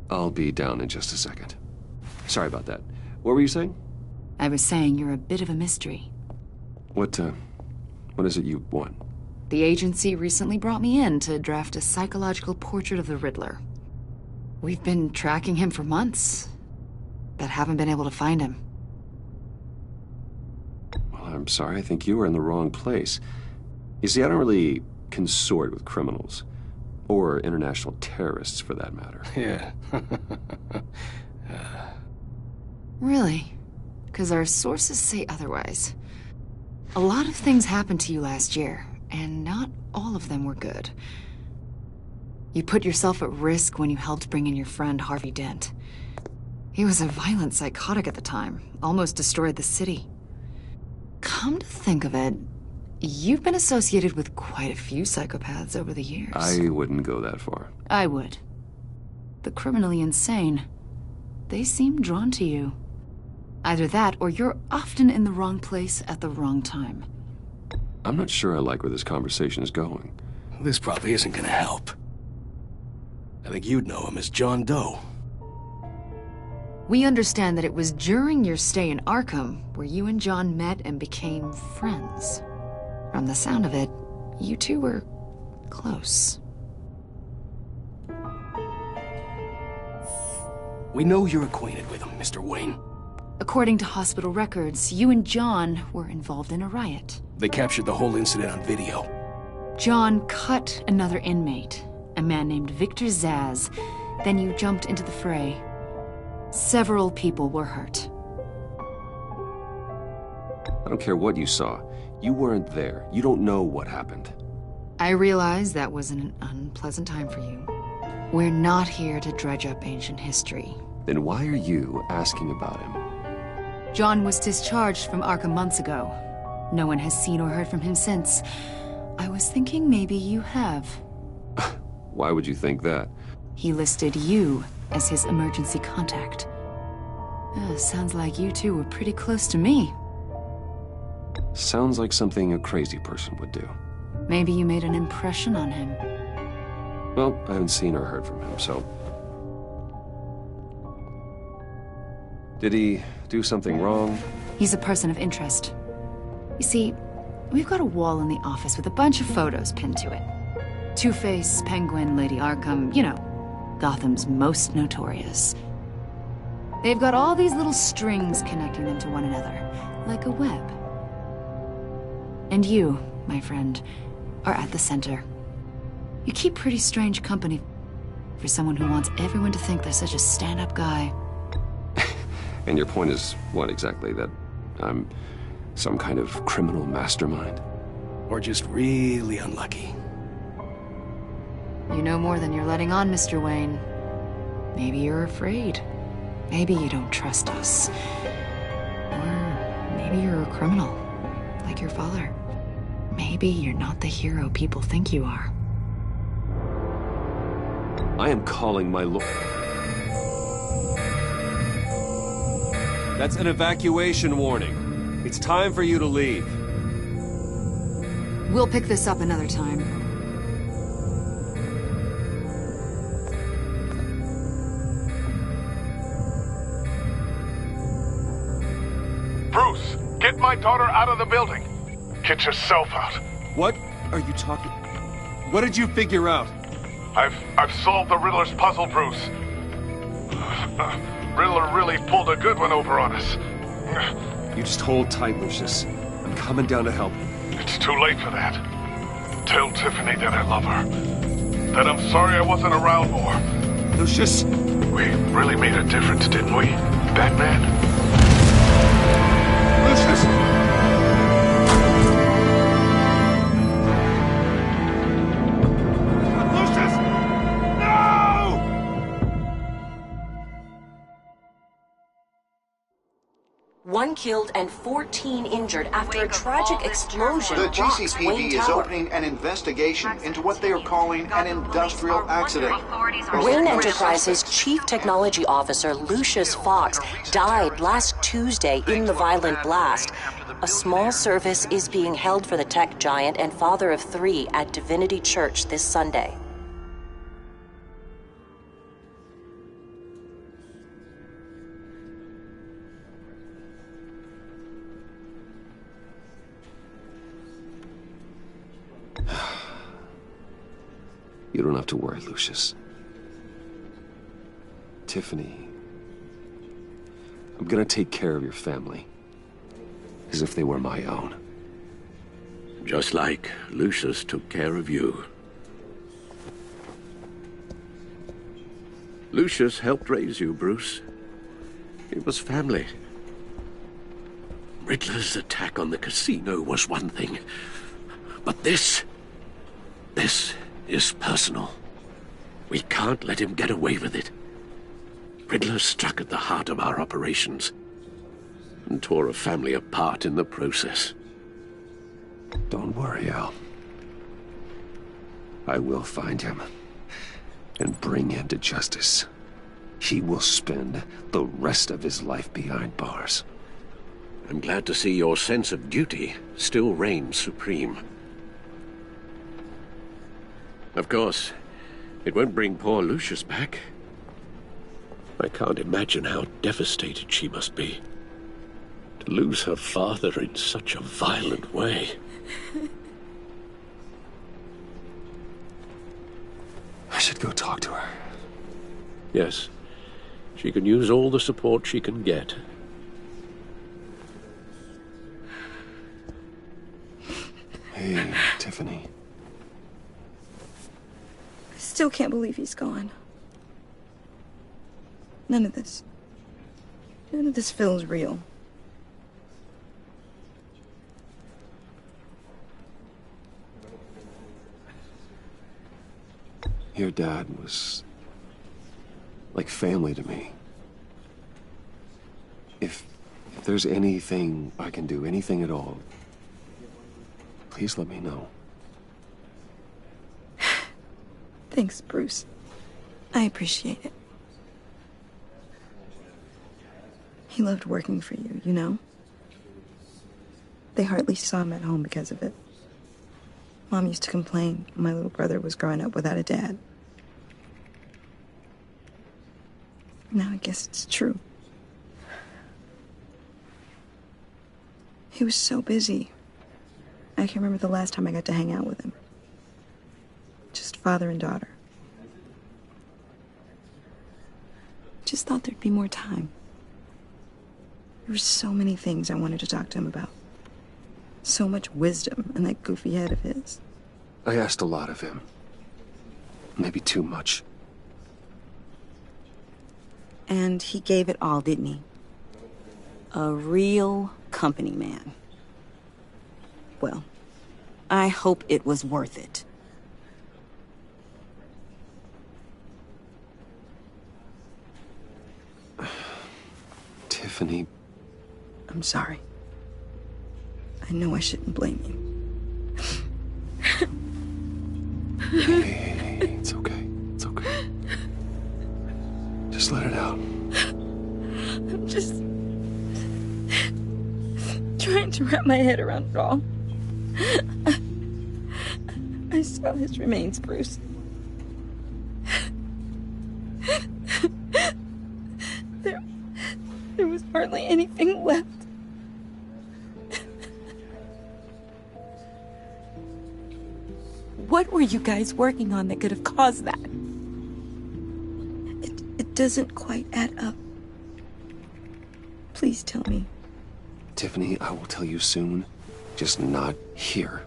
I'll be down in just a second. Sorry about that. What were you saying? I was saying you're a bit of a mystery. What is it you want? The agency recently brought me in to draft a psychological portrait of the Riddler. We've been tracking him for months, but haven't been able to find him. Well, I'm sorry. I think you were in the wrong place. You see, I don't really consort with criminals. Or international terrorists, for that matter. Yeah. Really? Because our sources say otherwise. A lot of things happened to you last year, and not all of them were good. You put yourself at risk when you helped bring in your friend Harvey Dent. He was a violent psychotic at the time, almost destroyed the city. Come to think of it, you've been associated with quite a few psychopaths over the years. I wouldn't go that far. I would. The criminally insane. They seem drawn to you. Either that, or you're often in the wrong place at the wrong time. I'm not sure I like where this conversation is going. This probably isn't gonna help. I think you'd know him as John Doe. We understand that it was during your stay in Arkham where you and John met and became friends. From the sound of it, you two were close. We know you're acquainted with him, Mr. Wayne. According to hospital records, you and John were involved in a riot. They captured the whole incident on video. John cut another inmate, a man named Victor Zaz. Then you jumped into the fray. Several people were hurt. I don't care what you saw. You weren't there. You don't know what happened. I realize that was an unpleasant time for you. We're not here to dredge up ancient history. Then why are you asking about him? John was discharged from Arkham months ago. No one has seen or heard from him since. I was thinking maybe you have. Why would you think that? He listed you as his emergency contact. Sounds like you two were pretty close to me. Sounds like something a crazy person would do. Maybe you made an impression on him. Well, I haven't seen or heard from him, so... Did he do something wrong? He's a person of interest. You see, we've got a wall in the office with a bunch of photos pinned to it. Two-Face, Penguin, Lady Arkham, you know, Gotham's most notorious. They've got all these little strings connecting them to one another, like a web. And you, my friend, are at the center. You keep pretty strange company for someone who wants everyone to think they're such a stand-up guy. And your point is what exactly? That I'm some kind of criminal mastermind? Or just really unlucky? You know more than you're letting on, Mr. Wayne. Maybe you're afraid. Maybe you don't trust us. Or maybe you're a criminal, like your father. Maybe you're not the hero people think you are. I am calling my lord. That's an evacuation warning. It's time for you to leave. We'll pick this up another time. my daughter out of the building. Get yourself out. What are you talking? What did you figure out? I've solved the Riddler's puzzle, Bruce. Riddler really pulled a good one over on us. You just hold tight, Lucius. I'm coming down to help. It's too late for that. Tell Tiffany that I love her. That I'm sorry I wasn't around more. Lucius! We really made a difference, didn't we, Batman? Lucius! One killed and 14 injured after a tragic explosion. The rocks GCPD Wayne is Tower. opening an investigation into what they are calling an industrial accident. Wayne Enterprises' Chief Technology Officer Lucius Fox died last Tuesday in the violent blast. A small service is being held for the tech giant and father of 3 at Divinity Church this Sunday. You don't have to worry, Lucius. Tiffany, I'm gonna take care of your family. As if they were my own. Just like Lucius took care of you. Lucius helped raise you, Bruce. It was family. Riddler's attack on the casino was one thing. But this is personal. We can't let him get away with it. Riddler struck at the heart of our operations and tore a family apart in the process. Don't worry, Al. I will find him and bring him to justice. He will spend the rest of his life behind bars. I'm glad to see your sense of duty still reigns supreme. Of course, it won't bring poor Lucius back. I can't imagine how devastated she must be. To lose her father in such a violent way. I should go talk to her. Yes, she can use all the support she can get. Hey, Tiffany. I still can't believe he's gone. None of this feels real. Your dad was like family to me. If there's anything I can do, anything at all, please let me know. Thanks, Bruce. I appreciate it. He loved working for you, you know? They hardly saw him at home because of it. Mom used to complain when my little brother was growing up without a dad. Now I guess it's true. He was so busy. I can't remember the last time I got to hang out with him. Just father and daughter. Just thought there'd be more time. There were so many things I wanted to talk to him about. So much wisdom in that goofy head of his. I asked a lot of him. Maybe too much. And he gave it all, didn't he? A real company man. Well, I hope it was worth it. Tiffany. I'm sorry. I know I shouldn't blame you. Hey, it's okay. It's okay. Just let it out. I'm just trying to wrap my head around it all. I saw his remains, Bruce. There was hardly anything left. What were you guys working on that could have caused that? It doesn't quite add up. Please tell me. Tiffany, I will tell you soon. Just not here.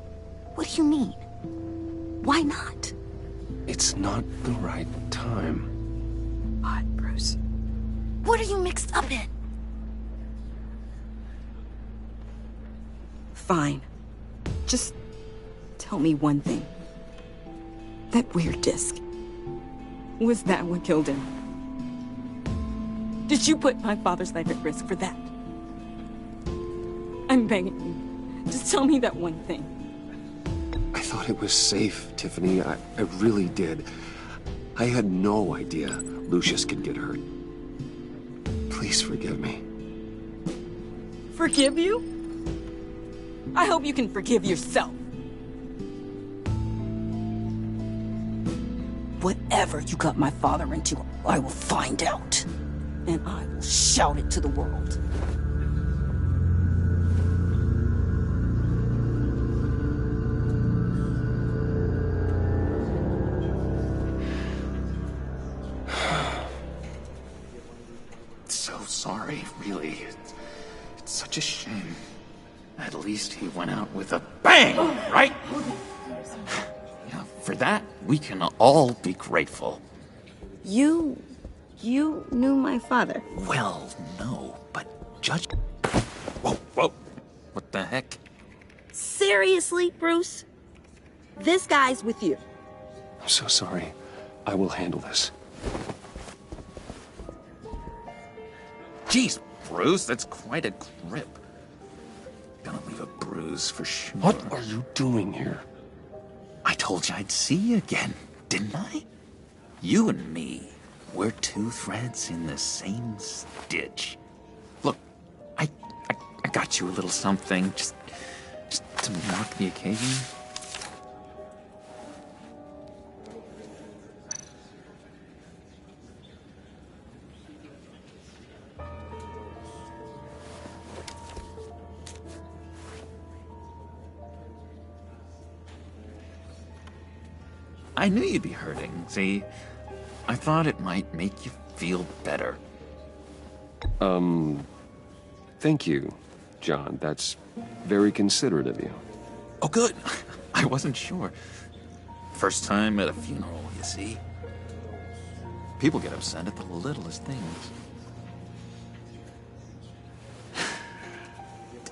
What do you mean? Why not? It's not the right time. What, Bruce? What are you mixed up in? Fine. Just tell me one thing. That weird disc. Was that what killed him? Did you put my father's life at risk for that? I'm begging you. Just tell me that one thing. I thought it was safe, Tiffany. I really did. I had no idea Lucius could get hurt. Please forgive me. Forgive you? I hope you can forgive yourself. Whatever you got my father into, I will find out. And I will shout it to the world. So sorry, really. It's such a shame. At least he went out with a bang, right? Yeah, for that, we can all be grateful. You knew my father. Well, no, but Judge... Whoa. What the heck? Seriously, Bruce? This guy's with you. I'm so sorry. I will handle this. Jeez, Bruce, that's quite a grip. Gonna leave a bruise for sure. What are you doing here? I told you I'd see you again, didn't I? You and me, we're two threads in the same stitch. Look, I got you a little something, just to mark the occasion. I knew you'd be hurting, see? I thought it might make you feel better. Thank you, John. That's very considerate of you. Oh, good. I wasn't sure. First time at a funeral, you see? People get upset at the littlest things.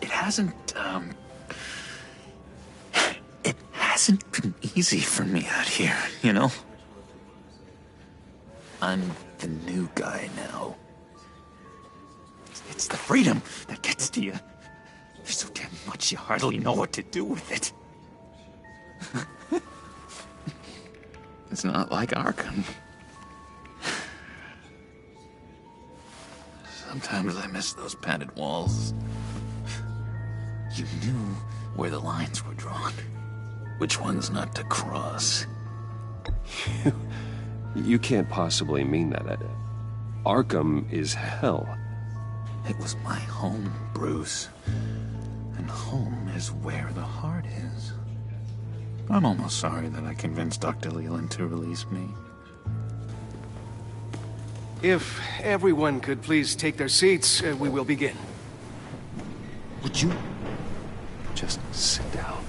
It hasn't been easy for me out here, you know? I'm the new guy now. It's the freedom that gets to you. There's so damn much you hardly know what to do with it. It's not like Arkham. Sometimes I miss those padded walls. You knew where the lines were drawn. Which ones not to cross. You can't possibly mean that. Arkham is hell. It was my home, Bruce. And home is where the heart is. I'm almost sorry that I convinced Dr. Leland to release me. If everyone could please take their seats, we will begin. Would you just sit down?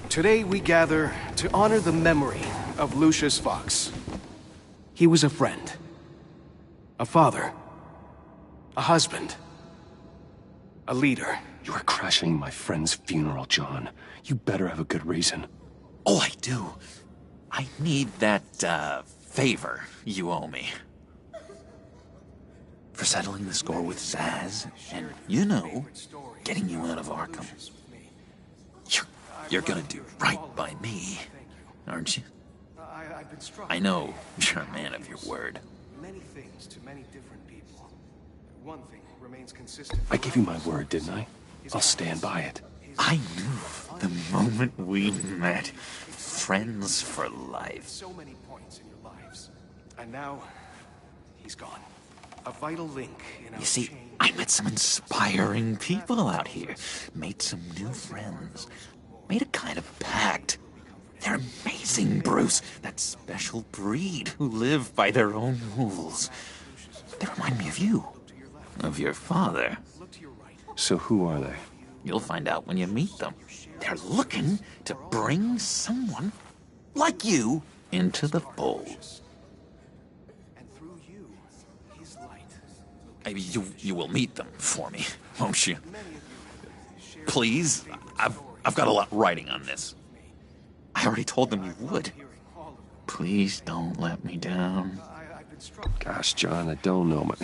Today we gather to honor the memory of Lucius Fox. He was a friend, a father, a husband, a leader. You are crashing my friend's funeral, John. You better have a good reason. Oh, I do. I need that, favor you owe me. For settling the score with Zaz, and, you know, getting you out of Arkham. You're gonna do right by me, aren't you? I know you're a man of your word. Many things to many different people. One thing remains consistent. I gave you my word, didn't I? I'll stand by it. I knew the moment we met. Friends for life. So many points in your lives. And now, he's gone. A vital link in our You see, chain. I met some inspiring people out here. Made some new friends. Made a kind of pact. Bruce. That special breed who live by their own rules. They remind me of you. Of your father. So who are they? You'll find out when you meet them. They're looking to bring someone like you into the fold. Maybe you will meet them for me, won't you? Please? I've got a lot riding on this. I already told them you would. Please don't let me down. Gosh, John, I don't know. My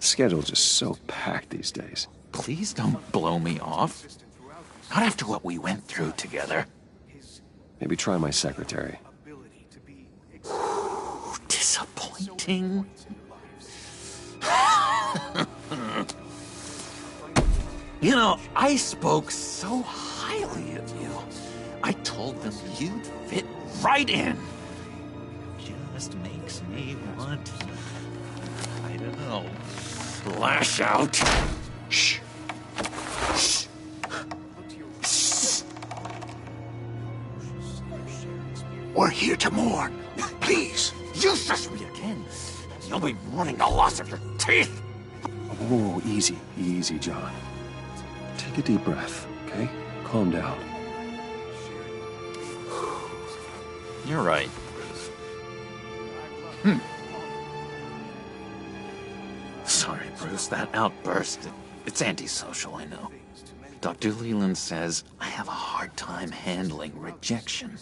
schedule's just so packed these days. Please don't blow me off. Not after what we went through together. Maybe try my secretary. Disappointing. You know, I spoke so highly of you. I told them you'd fit right in. Just makes me want to, I don't know, lash out. Shh. Shh. Shh. We're here to mourn. Please. You shush me again. You'll be mourning the loss of your teeth. Oh, easy, easy, John. Take a deep breath, okay? Calm down. You're right, Bruce. Sorry, Bruce, that outburst, it's antisocial, I know. Dr. Leland says I have a hard time handling rejection.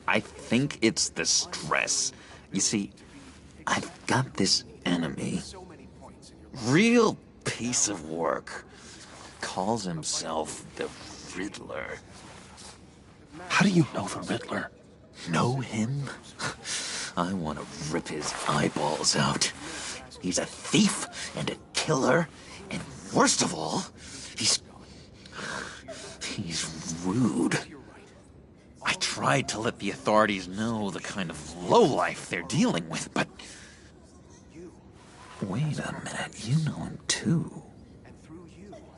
I think it's the stress. You see, I've got this enemy. Real piece of work. Calls himself the Riddler. How do you know the Riddler? Know him? I want to rip his eyeballs out. He's a thief and a killer, and worst of all, he's rude. I tried to let the authorities know the kind of lowlife they're dealing with, but... Wait a minute, you know him too.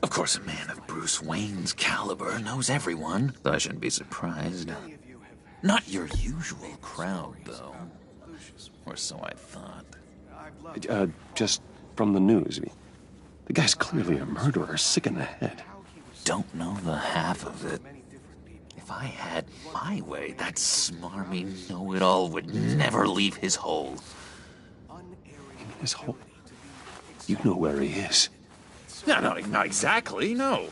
Of course, a man of Bruce Wayne's caliber knows everyone, so I shouldn't be surprised. Not your usual crowd, though. Or so I thought. Just from the news. The guy's clearly a murderer, sick in the head. Don't know the half of it. If I had my way, that smarmy know-it-all would never leave his hole. His hole? You know where he is. No, not exactly, no.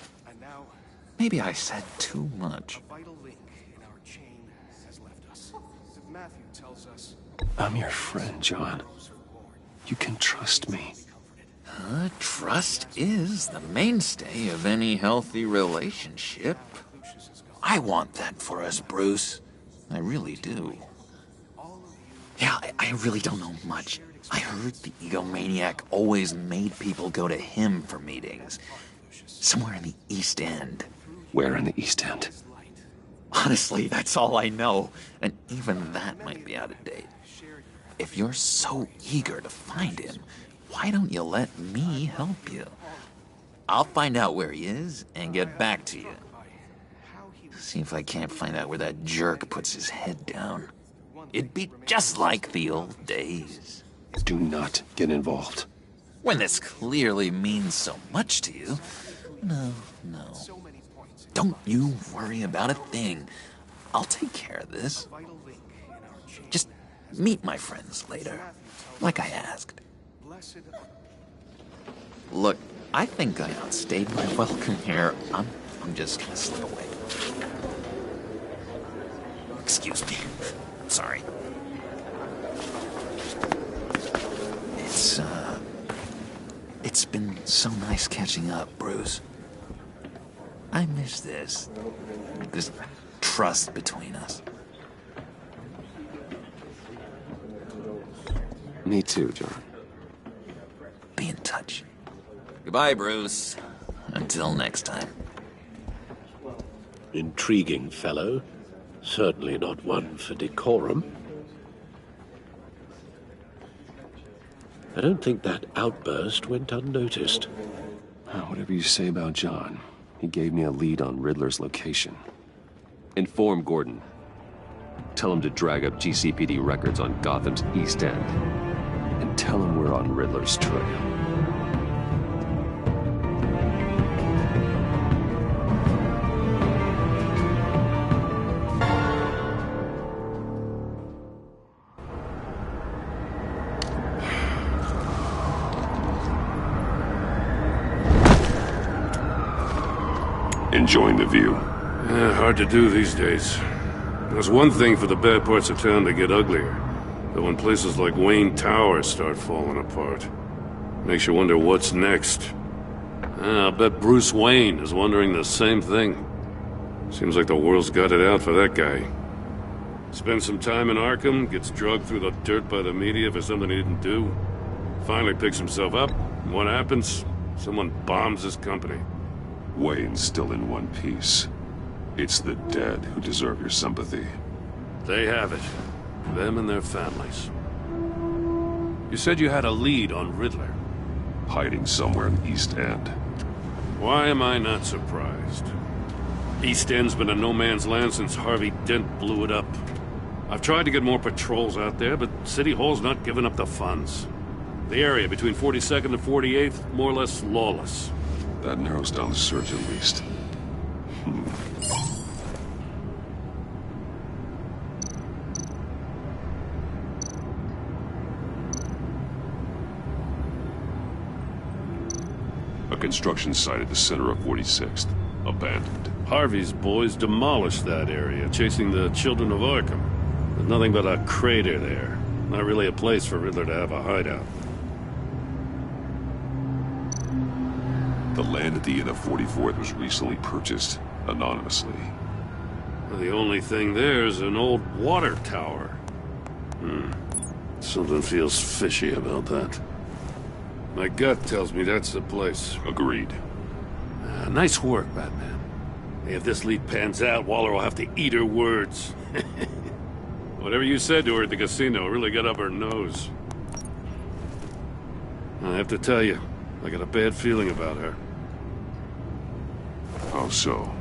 Maybe I said too much. I'm your friend, John. You can trust me. Trust is the mainstay of any healthy relationship. I want that for us, Bruce. I really do. Yeah, I really don't know much. I heard the egomaniac always made people go to him for meetings. Somewhere in the East End. Where in the East End? Honestly, that's all I know. And even that might be out of date. If you're so eager to find him, why don't you let me help you? I'll find out where he is and get back to you. See if I can't find out where that jerk puts his head down. It'd be just like the old days. Do not get involved. When this clearly means so much to you. No. Don't you worry about a thing. I'll take care of this. Just meet my friends later, like I asked. Look, I think I outstayed my welcome here. I'm just gonna slip away. Excuse me. Sorry. It's been so nice catching up, Bruce. I miss this trust between us. Me too, John. Be in touch. Goodbye, Bruce. Until next time. Intriguing fellow. Certainly not one for decorum. I don't think that outburst went unnoticed. Whatever you say about John, he gave me a lead on Riddler's location. Inform Gordon. Tell him to drag up GCPD records on Gotham's East End. And tell him we're on Riddler's trail. Enjoying the view? Yeah, hard to do these days. There's one thing for the bad parts of town to get uglier. But when places like Wayne Tower start falling apart, makes you wonder what's next. I'll bet Bruce Wayne is wondering the same thing. Seems like the world's got it out for that guy. Spends some time in Arkham, gets drugged through the dirt by the media for something he didn't do. Finally picks himself up, and what happens? Someone bombs his company. Wayne's still in one piece. It's the dead who deserve your sympathy. They have it. Them and their families. You said you had a lead on Riddler. Hiding somewhere in East End. Why am I not surprised? East End's been a no-man's land since Harvey Dent blew it up. I've tried to get more patrols out there, but City Hall's not giving up the funds. The area between 42nd and 48th, more or less lawless. That narrows down the search at least. A construction site at the center of 46th. Abandoned. Harvey's boys demolished that area, chasing the children of Arkham. There's nothing but a crater there. Not really a place for Riddler to have a hideout. The land at the end of 44th was recently purchased, anonymously. The only thing there is an old water tower. Something feels fishy about that. My gut tells me that's the place. Agreed. Nice work, Batman. If this lead pans out, Waller will have to eat her words. Whatever you said to her at the casino really got up her nose. I have to tell you, I got a bad feeling about her. How so?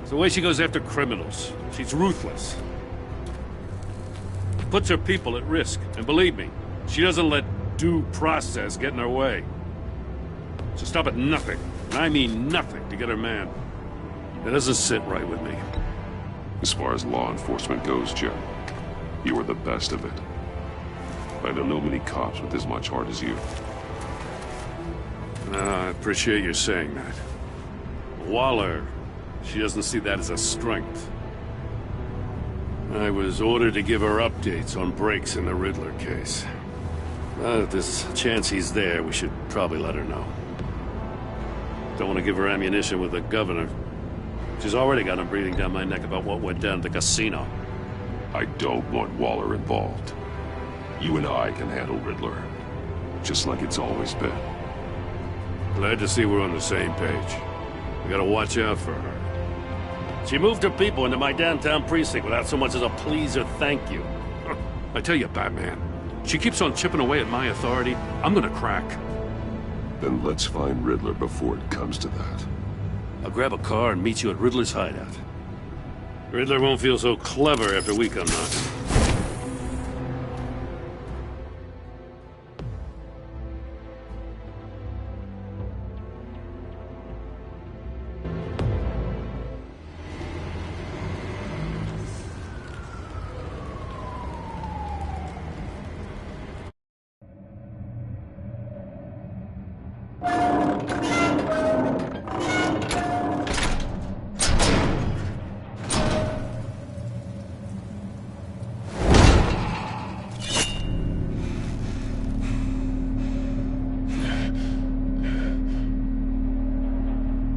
It's the way she goes after criminals. She's ruthless. Puts her people at risk. And believe me, she doesn't let due process get in her way. She'll stop at nothing, and I mean nothing, to get her man. It doesn't sit right with me. As far as law enforcement goes, Jim, you are the best of it. I don't know many cops with as much heart as you. I appreciate you saying that. Waller, she doesn't see that as a strength. I was ordered to give her updates on breaks in the Riddler case. If there's a chance he's there, we should probably let her know. Don't want to give her ammunition with the governor. She's already got him breathing down my neck about what went down at the casino. I don't want Waller involved. You and I can handle Riddler, just like it's always been. Glad to see we're on the same page. We gotta watch out for her. She moved her people into my downtown precinct without so much as a please or thank you. I tell you, Batman, she keeps on chipping away at my authority. I'm gonna crack. Then let's find Riddler before it comes to that. I'll grab a car and meet you at Riddler's hideout. Riddler won't feel so clever after we come knocking.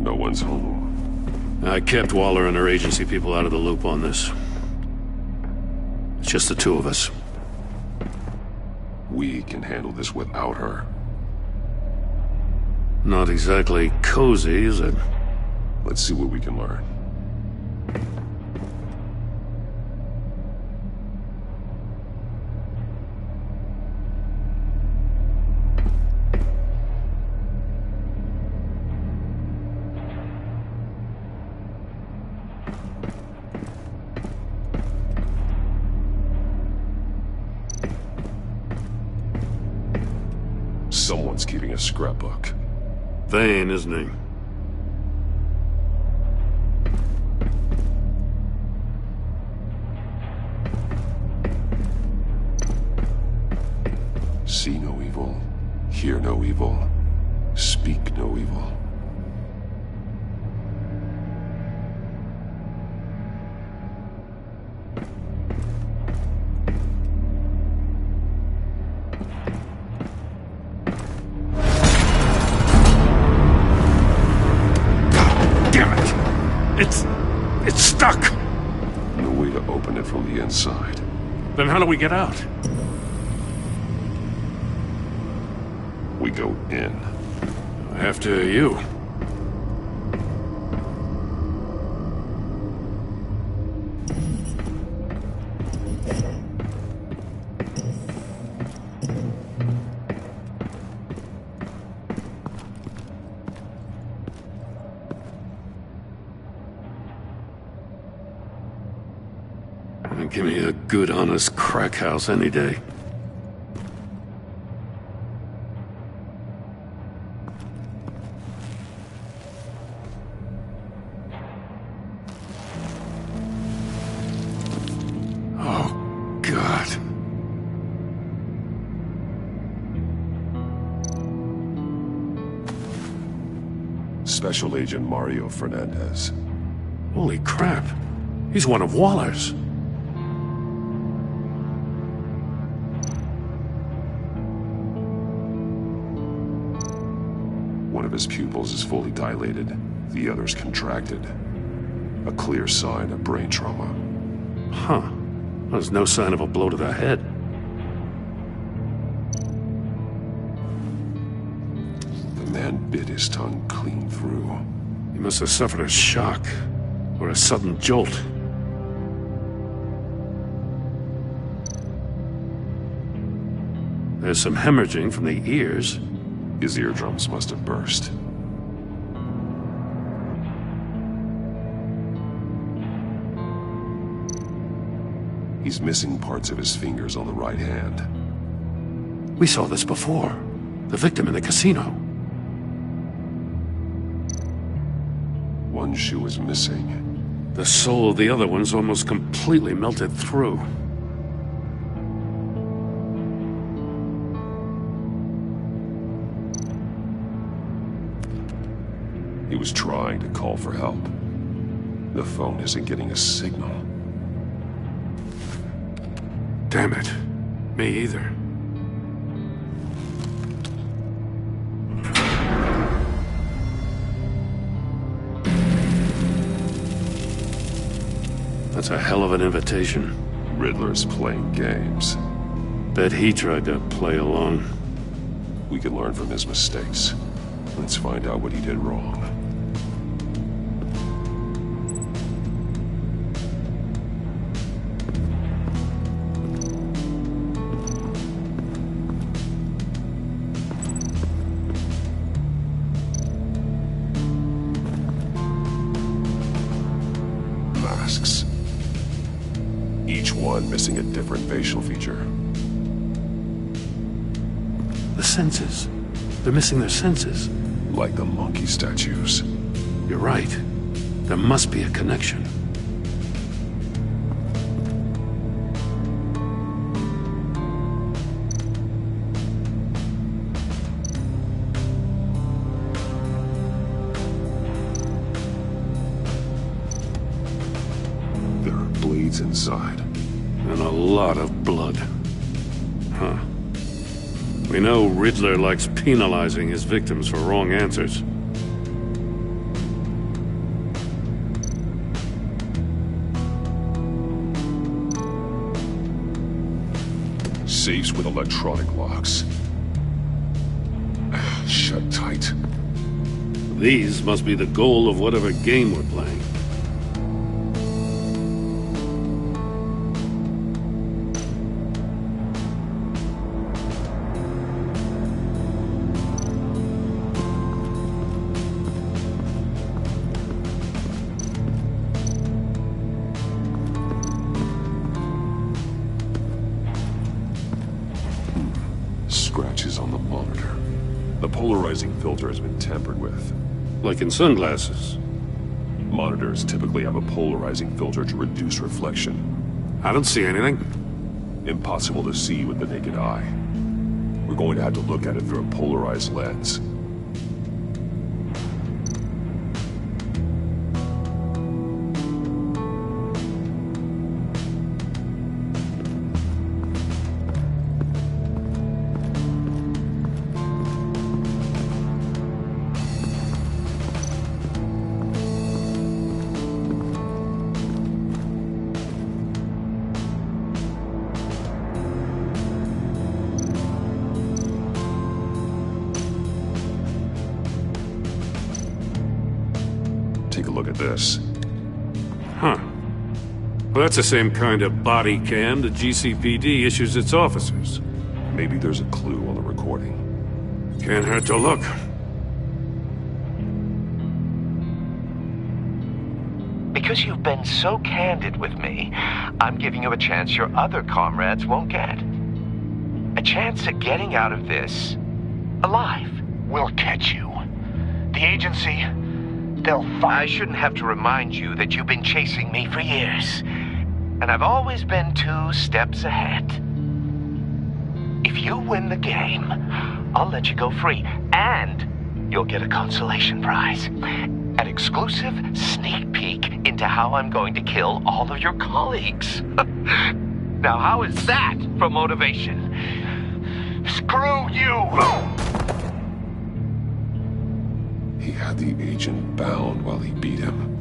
No one's home. I kept Waller and her agency people out of the loop on this. It's just the two of us. We can handle this without her. Not exactly cozy, is it? Let's see what we can learn. one's keeping a scrapbook. Vain, isn't he? See no evil, hear no evil, speak no evil. It's stuck! No way to open it from the inside. Then how do we get out? We go in. After you. Give me a good, honest crack house any day. Oh, God. Special Agent Mario Fernandez. Holy crap. He's one of Waller's. One of his pupils is fully dilated, the other's contracted. A clear sign of brain trauma. Huh. There's no sign of a blow to the head. The man bit his tongue clean through. He must have suffered a shock, or a sudden jolt. There's some hemorrhaging from the ears. His eardrums must have burst. He's missing parts of his fingers on the right hand. We saw this before. The victim in the casino. One shoe is missing. The sole of the other one's almost completely melted through. He was trying to call for help. The phone isn't getting a signal. Damn it. Me either. That's a hell of an invitation. Riddler's playing games. Bet he tried to play along. We can learn from his mistakes. Let's find out what he did wrong. Masks. Each one missing a different facial feature. The senses. They're missing their senses. Like the monkey statues. You're right. There must be a connection. There are blades inside. And a lot of blood. Huh. We know Riddler likes penalizing his victims for wrong answers. Safes with electronic locks. Shut tight. These must be the goal of whatever game we're playing. Scratches on the monitor. The polarizing filter has been tampered with. Like in sunglasses. Monitors typically have a polarizing filter to reduce reflection. I don't see anything. Impossible to see with the naked eye. We're going to have to look at it through a polarized lens. Take a look at this. Huh. Well, that's the same kind of body cam the GCPD issues its officers. Maybe there's a clue on the recording. Can't hurt to look. Because you've been so candid with me, I'm giving you a chance your other comrades won't get. A chance at getting out of this alive. We'll catch you. The agency, they'll find... I shouldn't have to remind you that you've been chasing me for years. And I've always been 2 steps ahead. If you win the game, I'll let you go free. And you'll get a consolation prize. An exclusive sneak peek into how I'm going to kill all of your colleagues. Now, how is that for motivation? Screw you! He had the agent bound while he beat him.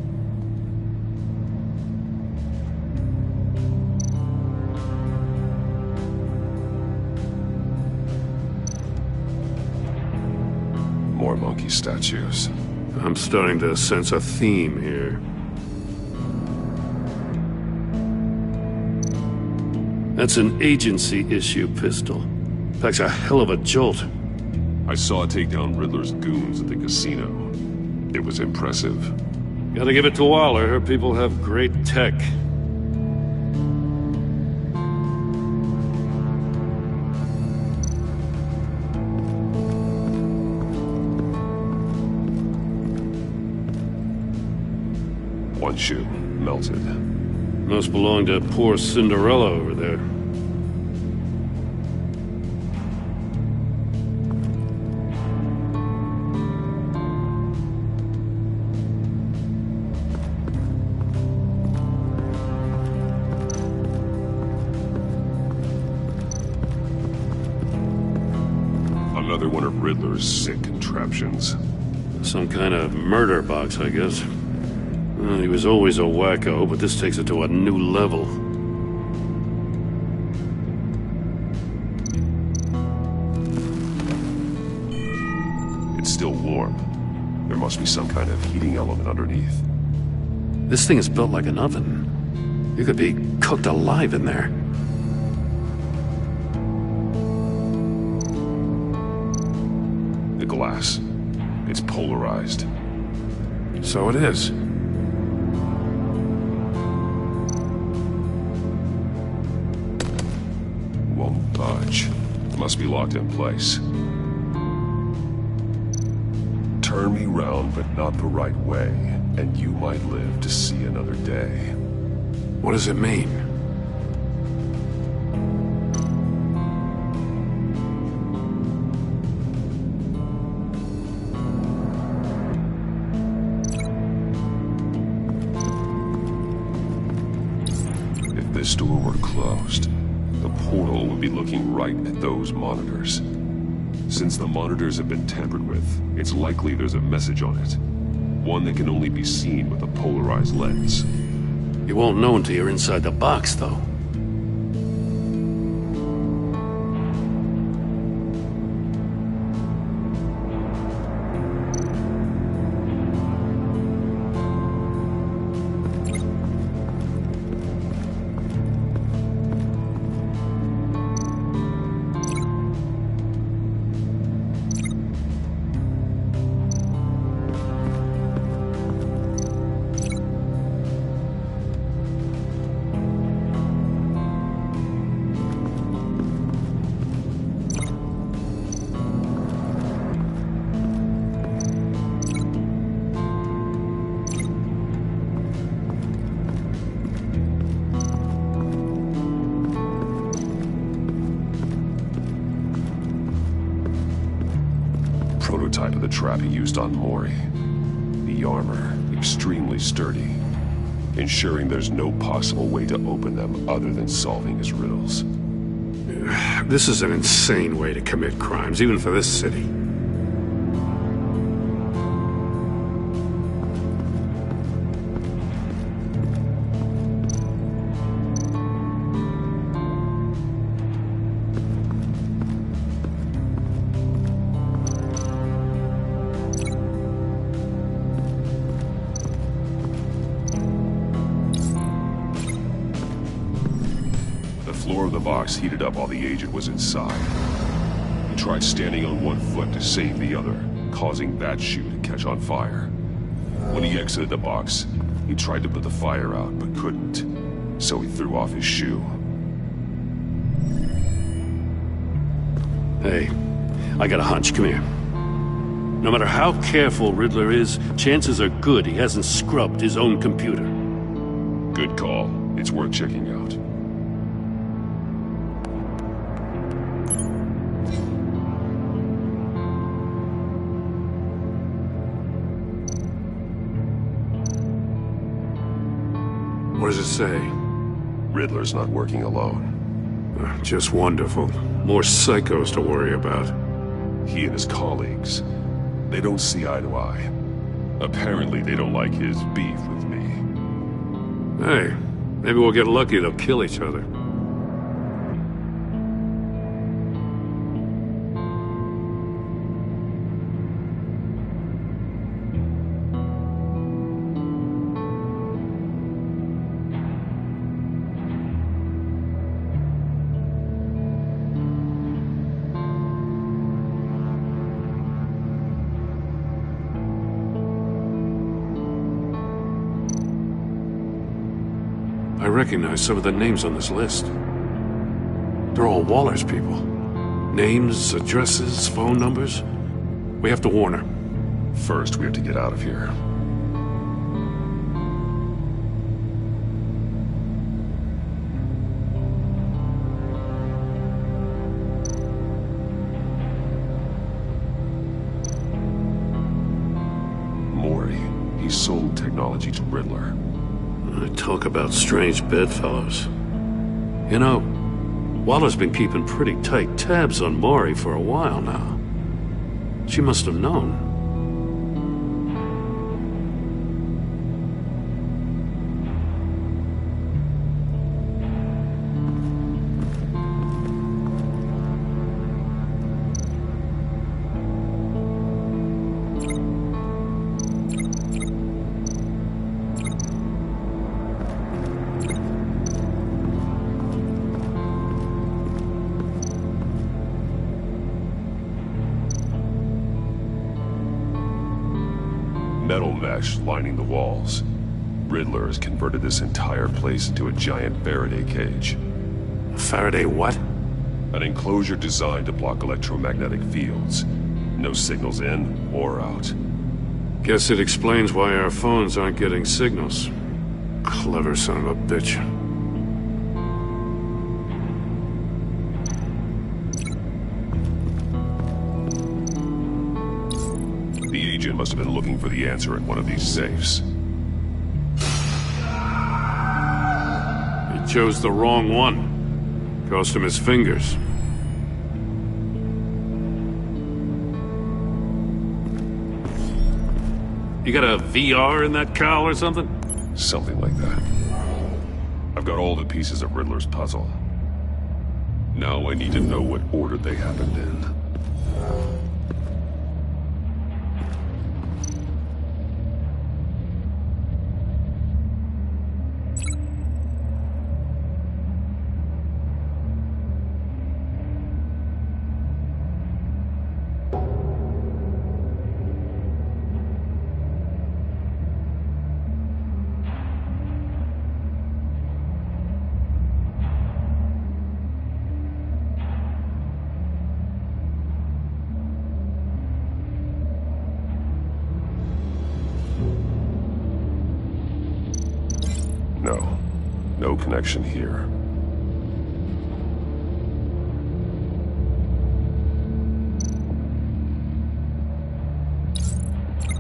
More monkey statues. I'm starting to sense a theme here. That's an agency-issue pistol. Packs a hell of a jolt. I saw it take down Riddler's goons at the casino. It was impressive. Gotta give it to Waller. Her people have great tech. One shoe, melted. Must belong to poor Cinderella over there. Another one of Riddler's sick contraptions. Some kind of murder box, I guess. Well, he was always a wacko, but this takes it to a new level. It's still warm. There must be some kind of heating element underneath. This thing is built like an oven. You could be cooked alive in there. The glass. It's polarized. So it is. Won't budge. Must be locked in place. Turn me round, but not the right way, and you might live to see another day. What does it mean? If this door were closed, the portal would be looking right at those monitors. Since the monitors have been tampered with, it's likely there's a message on it. One that can only be seen with a polarized lens. You won't know until you're inside the box, though. the trap he used on Mori. The armor, extremely sturdy, ensuring there's no possible way to open them other than solving his riddles. This is an insane way to commit crimes, even for this city. The floor of the box heated up while the agent was inside. He tried standing on one foot to save the other, causing that shoe to catch on fire. When he exited the box, he tried to put the fire out, but couldn't, so he threw off his shoe. Hey, I got a hunch. Come here. No matter how careful Riddler is, chances are good he hasn't scrubbed his own computer. Good call. It's worth checking out. What does it say? Riddler's not working alone. Just wonderful. More psychos to worry about. He and his colleagues, they don't see eye to eye. Apparently they don't like his beef with me. Hey, maybe we'll get lucky they'll kill each other. I recognize some of the names on this list. They're all Waller's people. Names, addresses, phone numbers. We have to warn her. First, we have to get out of here. Mori, he sold technology to Riddler. Talk about strange bedfellows. You know, Waller's been keeping pretty tight tabs on Mori for a while now. She must have known. Metal mesh lining the walls. Riddler has converted this entire place into a giant Faraday cage. Faraday what? An enclosure designed to block electromagnetic fields. No signals in or out. Guess it explains why our phones aren't getting signals. Clever son of a bitch. The agent must have been looking for the answer in one of these safes. He chose the wrong one. Cost him his fingers. You got a VR in that cowl or something? Something like that. I've got all the pieces of Riddler's puzzle. Now I need to know what order they happened in. No connection here.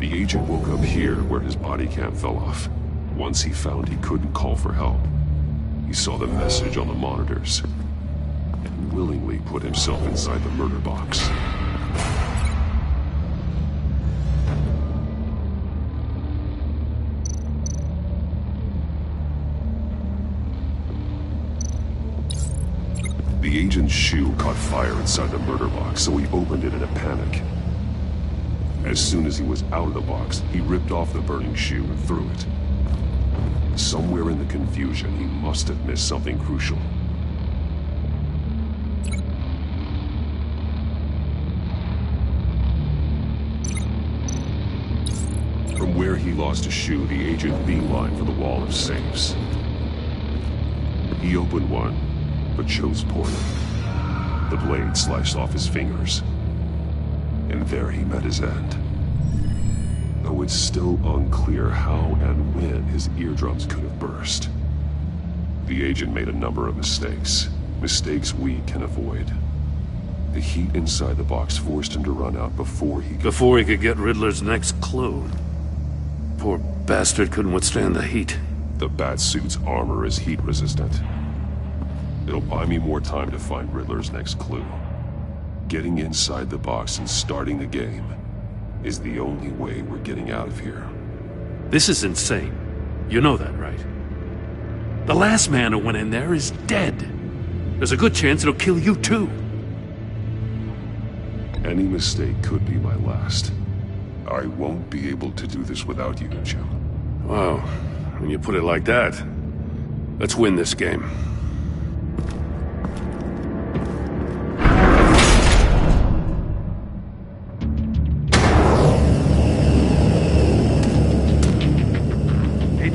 The agent woke up here where his body cam fell off. Once he found he couldn't call for help, he saw the message on the monitors and willingly put himself inside the murder box. The agent's shoe caught fire inside the murder box, so he opened it in a panic. As soon as he was out of the box, he ripped off the burning shoe and threw it. Somewhere in the confusion, he must have missed something crucial. From where he lost a shoe, the agent beelined for the wall of safes. He opened one, but chose poorly. The blade sliced off his fingers, and there he met his end. Though it's still unclear how and when his eardrums could have burst. The agent made a number of mistakes we can avoid. The heat inside the box forced him to run out before he could get Riddler's next clue. Poor bastard couldn't withstand the heat. The Batsuit's armor is heat resistant. It'll buy me more time to find Riddler's next clue. Getting inside the box and starting the game is the only way we're getting out of here. This is insane. You know that, right? The last man who went in there is dead. There's a good chance it'll kill you too. Any mistake could be my last. I won't be able to do this without you, Jim. Wow, when you put it like that, let's win this game.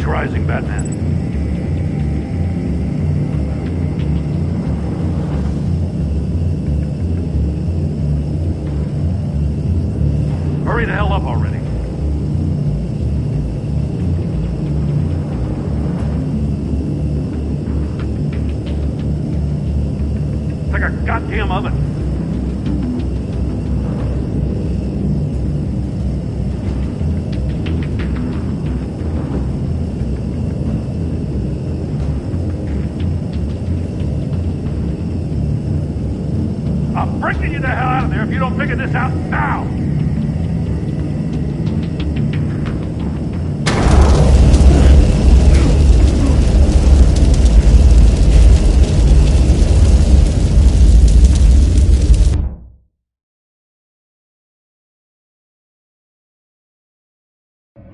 Rising, Batman. Hurry the hell up already. It's like a goddamn oven. I'm breaking you the hell out of there if you don't figure this out now!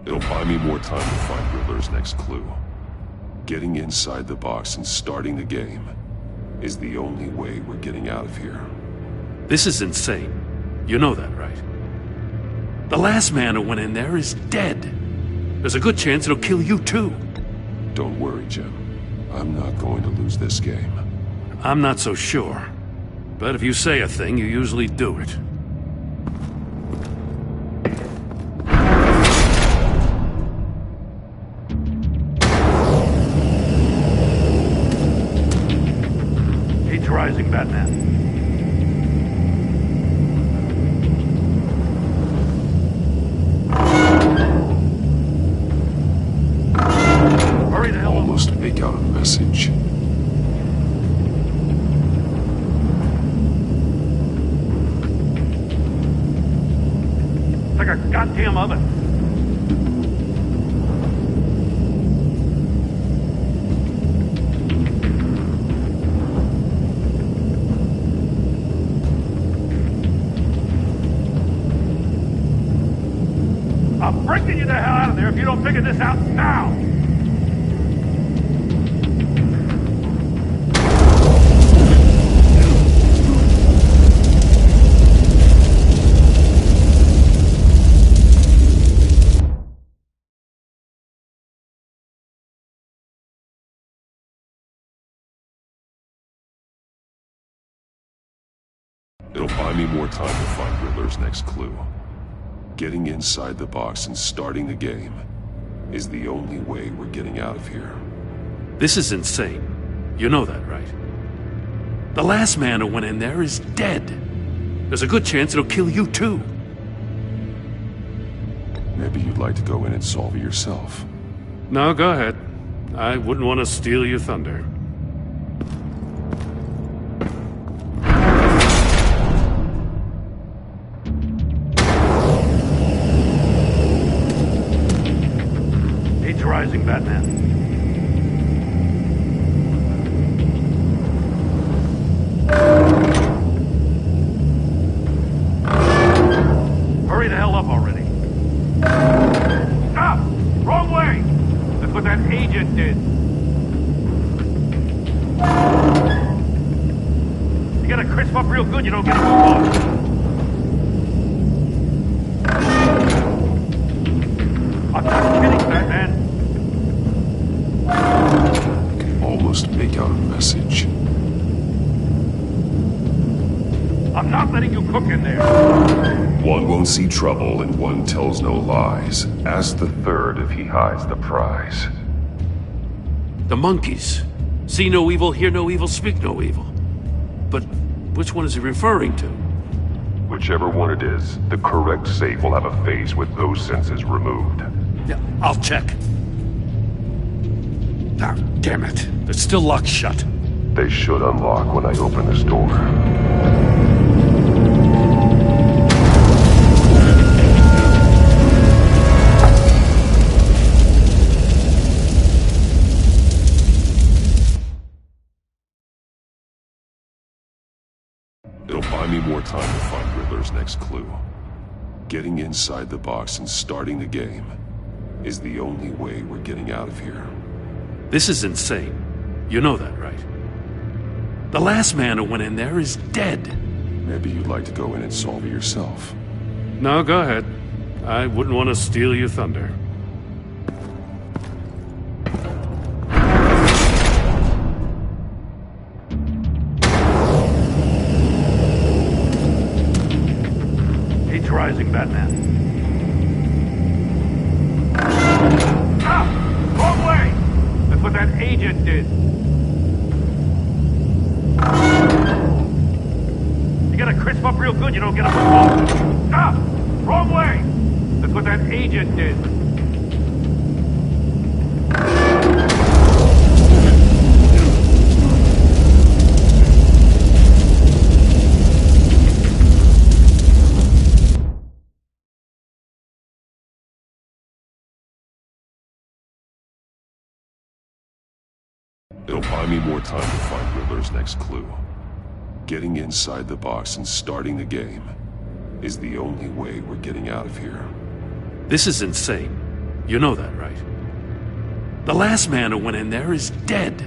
It'll buy me more time to find Riddler's next clue. Getting inside the box and starting the game is the only way we're getting out of here. This is insane. You know that, right? The last man who went in there is dead. There's a good chance it'll kill you too. Don't worry, Jim. I'm not going to lose this game. I'm not so sure. But if you say a thing, you usually do it. Heat's rising, Batman. Almost make out a message. It's like a goddamn oven. I'm breaking you the hell out of there if you don't figure this out now! It'll buy me more time to find Riddler's next clue. Getting inside the box and starting the game is the only way we're getting out of here. This is insane. You know that, right? The last man who went in there is dead. There's a good chance it'll kill you too. Maybe you'd like to go in and solve it yourself. No, go ahead. I wouldn't want to steal your thunder. Age rising, Batman. Hurry the hell up already. Stop! Wrong way! That's what that agent did. You gotta crisp up real good, you don't get a move on. I'm not kidding, Batman. I can almost make out a message. I'm not letting you cook in there. One won't see trouble and one tells no lies. Ask the third if he hides the prize. The monkeys. See no evil, hear no evil, speak no evil. But which one is he referring to? Whichever one it is, the correct safe will have a face with those senses removed. Yeah, I'll check. Ah, damn it. They're still locked shut. They should unlock when I open this door. It'll buy me more time to find Riddler's next clue. Getting inside the box and starting the game is the only way we're getting out of here. This is insane. You know that, right? The last man who went in there is dead. Maybe you'd like to go in and solve it yourself. No, go ahead. I wouldn't want to steal your thunder. Age rising, Batman. Ah! Wrong way! That's what that agent did. You gotta crisp up real good, you don't get a move on. Stop! Wrong way! That's what that agent did. It'll buy me more time to find Riddler's next clue. Getting inside the box and starting the game is the only way we're getting out of here. This is insane. You know that, right? The last man who went in there is dead.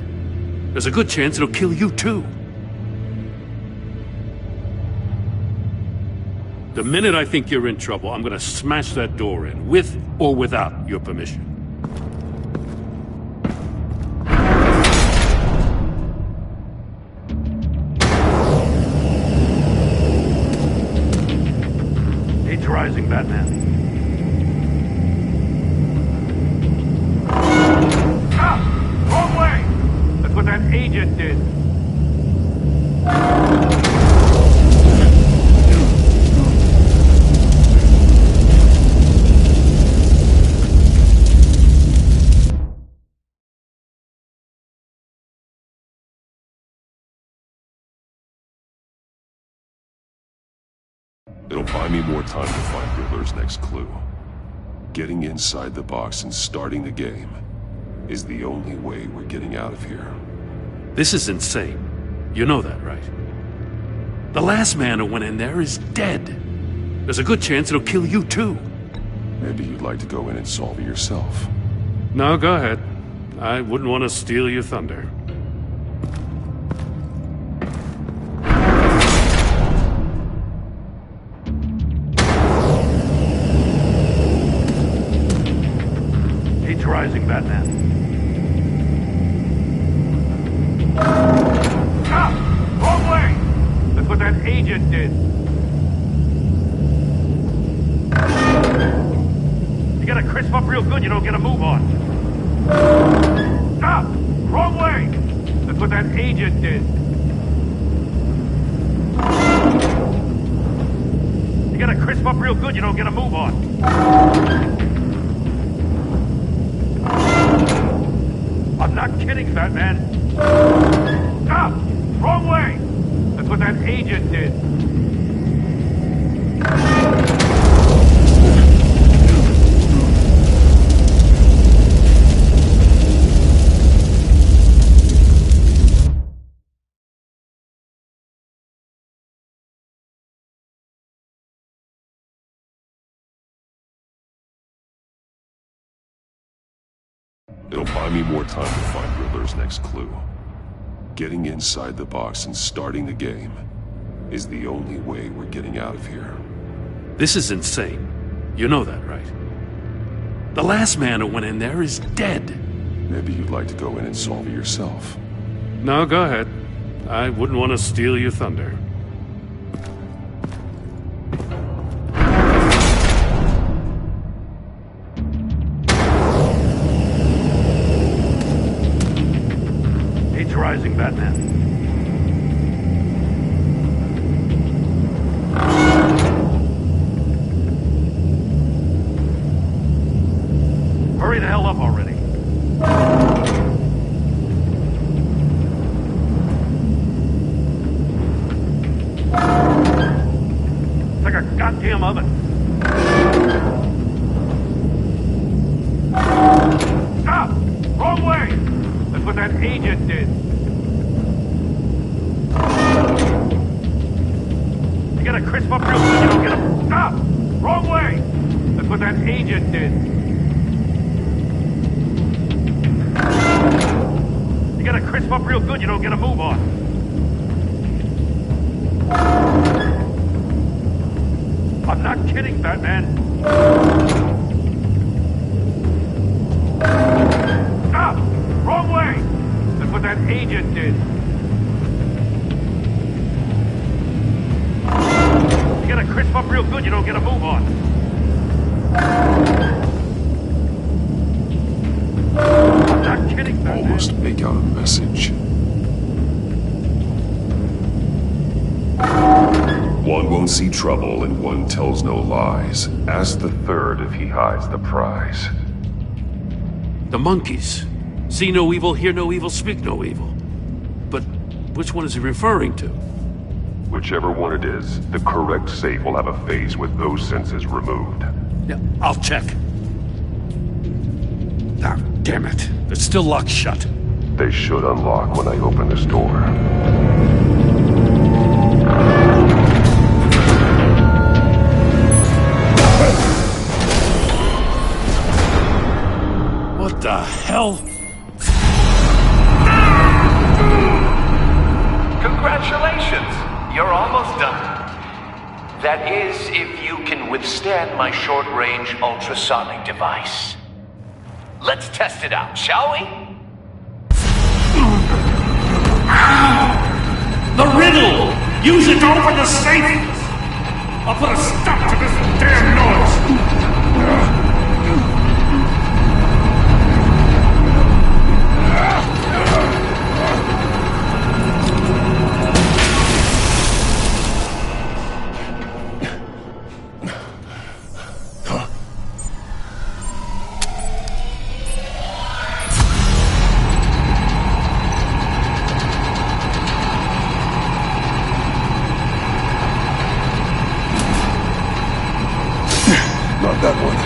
There's a good chance it'll kill you too. The minute I think you're in trouble, I'm gonna smash that door in, with or without your permission. Age rising, Batman. Ah! Wrong way! That's what that agent did. It'll buy me more time to find Riddler's next clue. Getting inside the box and starting the game is the only way we're getting out of here. This is insane. You know that, right? The last man who went in there is dead. There's a good chance it'll kill you too. Maybe you'd like to go in and solve it yourself. No, go ahead. I wouldn't want to steal your thunder. Age rising, Batman. Ah! Wrong way! That's what that agent did. You gotta crisp up real good, you don't get a move on. Stop! Wrong way! That's what that agent did. You gotta crisp up real good, you don't get a move on. I'm not kidding, fat man. Stop! Wrong way! That's what that agent did. It'll buy me more time to find Riddler's next clue. Getting inside the box and starting the game is the only way we're getting out of here. This is insane. You know that, right? The last man who went in there is dead. Maybe you'd like to go in and solve it yourself. No, go ahead. I wouldn't want to steal your thunder. He's rising, Batman. Hurry the hell up already. It's like a goddamn oven. Stop! Wrong way! That's what that agent did. You gotta crisp up real good, you don't get a... Stop! Wrong way! That's what that agent did. You gotta crisp up real good, you don't get a move on. I'm not kidding, Batman. Stop! Wrong way! That's what that agent did. You gotta crisp up real good, you don't get a move on. I'm not kidding, Batman. Almost make out a message. One won't see trouble and one tells no lies. Ask the third if he hides the prize. The monkeys. See no evil, hear no evil, speak no evil. But which one is he referring to? Whichever one it is, the correct safe will have a phase with those senses removed. Yeah, I'll check. Ah, damn it. They're still locked shut. They should unlock when I open this door. What the hell? Congratulations! You're almost done. That is, if you can withstand my short-range ultrasonic device. Let's test it out, shall we? The riddle! Use it to open the safe! I'll put a stop to this damn noise! Not that one.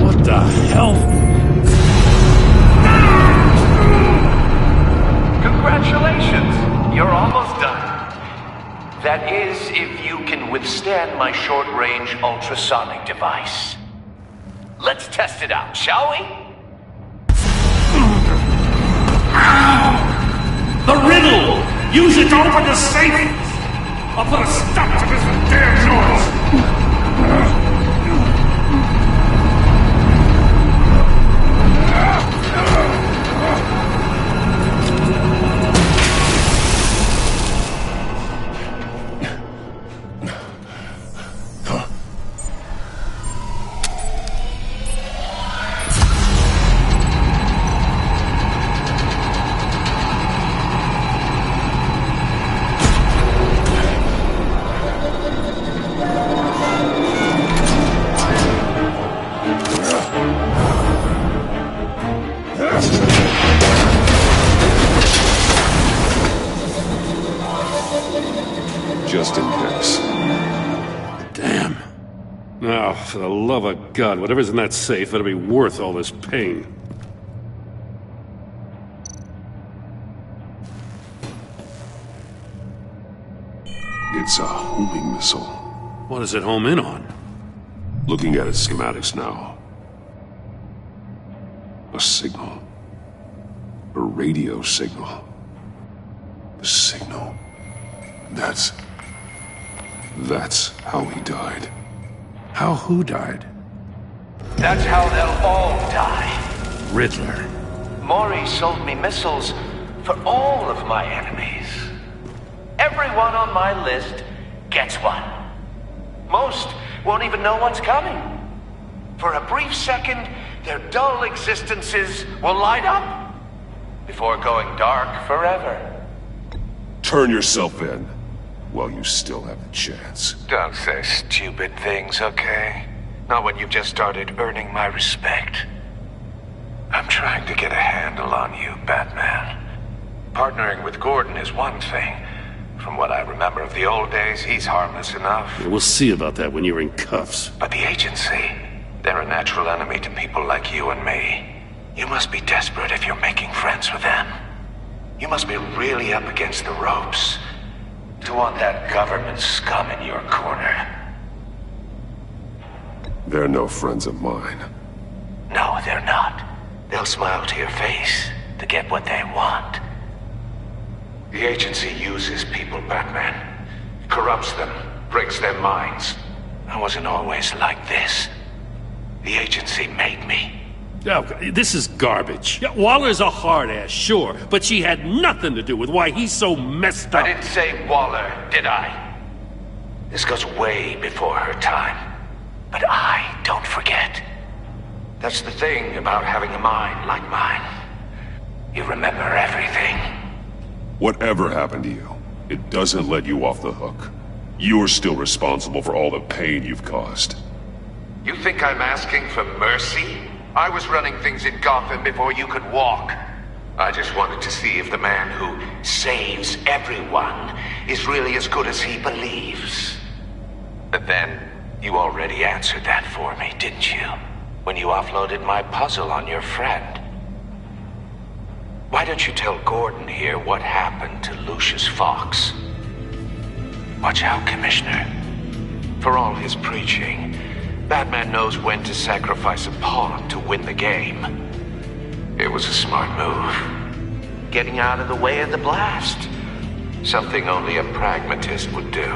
What the hell? Congratulations! You're almost done. That is, if you can withstand my short-range ultrasonic device. Let's test it out, shall we? The riddle! Use it to open the safe! I'll put a stop to this damn noise! just in case. Damn. Now, for the love of God, whatever's in that safe better be worth all this pain. It's a homing missile. What does it home in on? Looking at its schematics now. A signal. A radio signal. The signal. That's how he died. How who died? That's how they'll all die. Riddler. Maury sold me missiles for all of my enemies. Everyone on my list gets one. Most won't even know what's coming. For a brief second, their dull existences will light up before going dark forever. Turn yourself in while you still have the chance. Don't say stupid things, okay? Not when you've just started earning my respect. I'm trying to get a handle on you, Batman. Partnering with Gordon is one thing. From what I remember of the old days, he's harmless enough. Yeah, we'll see about that when you're in cuffs. But the agency, they're a natural enemy to people like you and me. You must be desperate if you're making friends with them. You must be really up against the ropes to want that government scum in your corner. They're no friends of mine. No, they're not. They'll smile to your face to get what they want. The agency uses people, Batman. Corrupts them, breaks their minds. I wasn't always like this. The agency made me. Oh, this is garbage. Yeah, Waller's a hard-ass, sure, but she had nothing to do with why he's so messed up. I didn't say Waller, did I? This goes way before her time. But I don't forget. That's the thing about having a mind like mine. You remember everything. Whatever happened to you, it doesn't let you off the hook. You're still responsible for all the pain you've caused. You think I'm asking for mercy? I was running things in Gotham before you could walk. I just wanted to see if the man who saves everyone is really as good as he believes. But then, you already answered that for me, didn't you? When you offloaded my puzzle on your friend. Why don't you tell Gordon here what happened to Lucius Fox? Watch out, Commissioner. For all his preaching, Batman knows when to sacrifice a pawn to win the game. It was a smart move. Getting out of the way of the blast. Something only a pragmatist would do.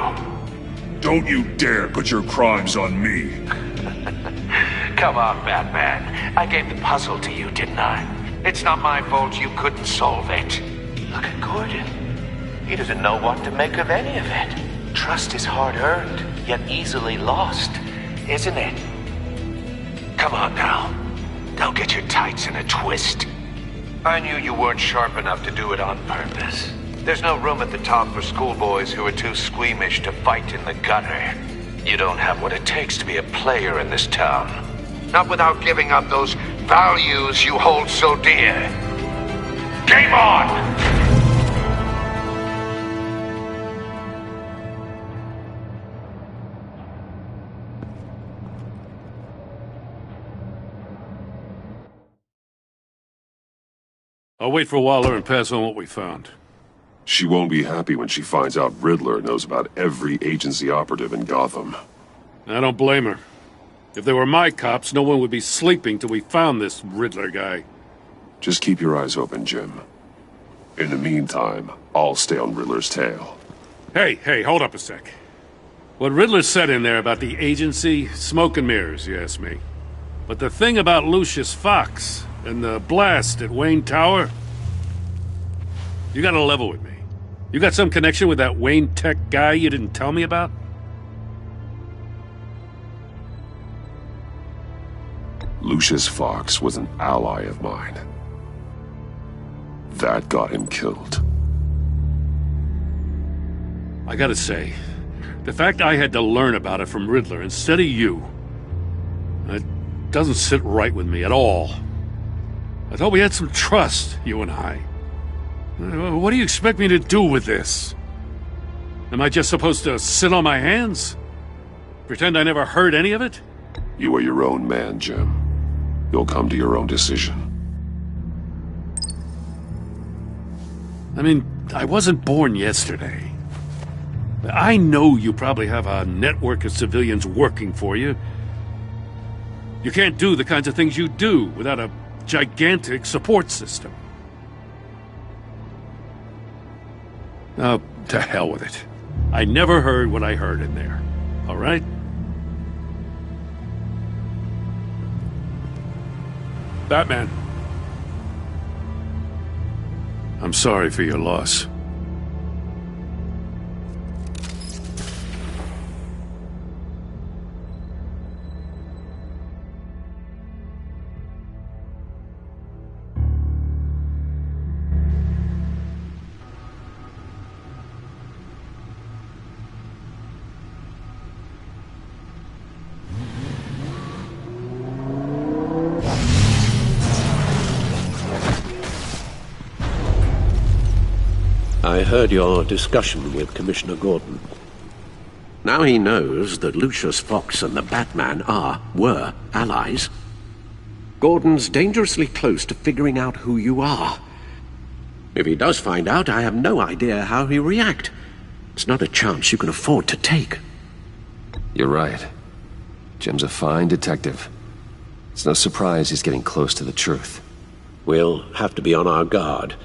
Don't you dare put your crimes on me. Come on, Batman. I gave the puzzle to you, didn't I? It's not my fault you couldn't solve it. Look at Gordon. He doesn't know what to make of any of it. Trust is hard-earned, yet easily lost, isn't it? Come on now. Don't get your tights in a twist. I knew you weren't sharp enough to do it on purpose. There's no room at the top for schoolboys who are too squeamish to fight in the gutter. You don't have what it takes to be a player in this town. Not without giving up those values you hold so dear. Game on! I'll wait for Waller and pass on what we found. She won't be happy when she finds out Riddler knows about every agency operative in Gotham. I don't blame her. If they were my cops, no one would be sleeping till we found this Riddler guy. Just keep your eyes open, Jim. In the meantime, I'll stay on Riddler's tail. Hey, hold up a sec. What Riddler said in there about the agency, smoke and mirrors, you ask me. But the thing about Lucius Fox and the blast at Wayne Tower, you gotta level with me. You got some connection with that Wayne Tech guy you didn't tell me about? Lucius Fox was an ally of mine. That got him killed. I gotta say, the fact I had to learn about it from Riddler instead of you, it doesn't sit right with me at all. I thought we had some trust, you and I. What do you expect me to do with this? Am I just supposed to sit on my hands? Pretend I never heard any of it? You are your own man, Jim. You'll come to your own decision. I mean, I wasn't born yesterday. I know you probably have a network of civilians working for you. You can't do the kinds of things you do without a gigantic support system. Oh, to hell with it. I never heard what I heard in there. All right? Batman. I'm sorry for your loss. I heard your discussion with Commissioner Gordon. Now he knows that Lucius Fox and the Batman were allies. Gordon's dangerously close to figuring out who you are. If he does find out, I have no idea how he'll react. It's not a chance you can afford to take. You're right. Jim's a fine detective. It's no surprise he's getting close to the truth. We'll have to be on our guard.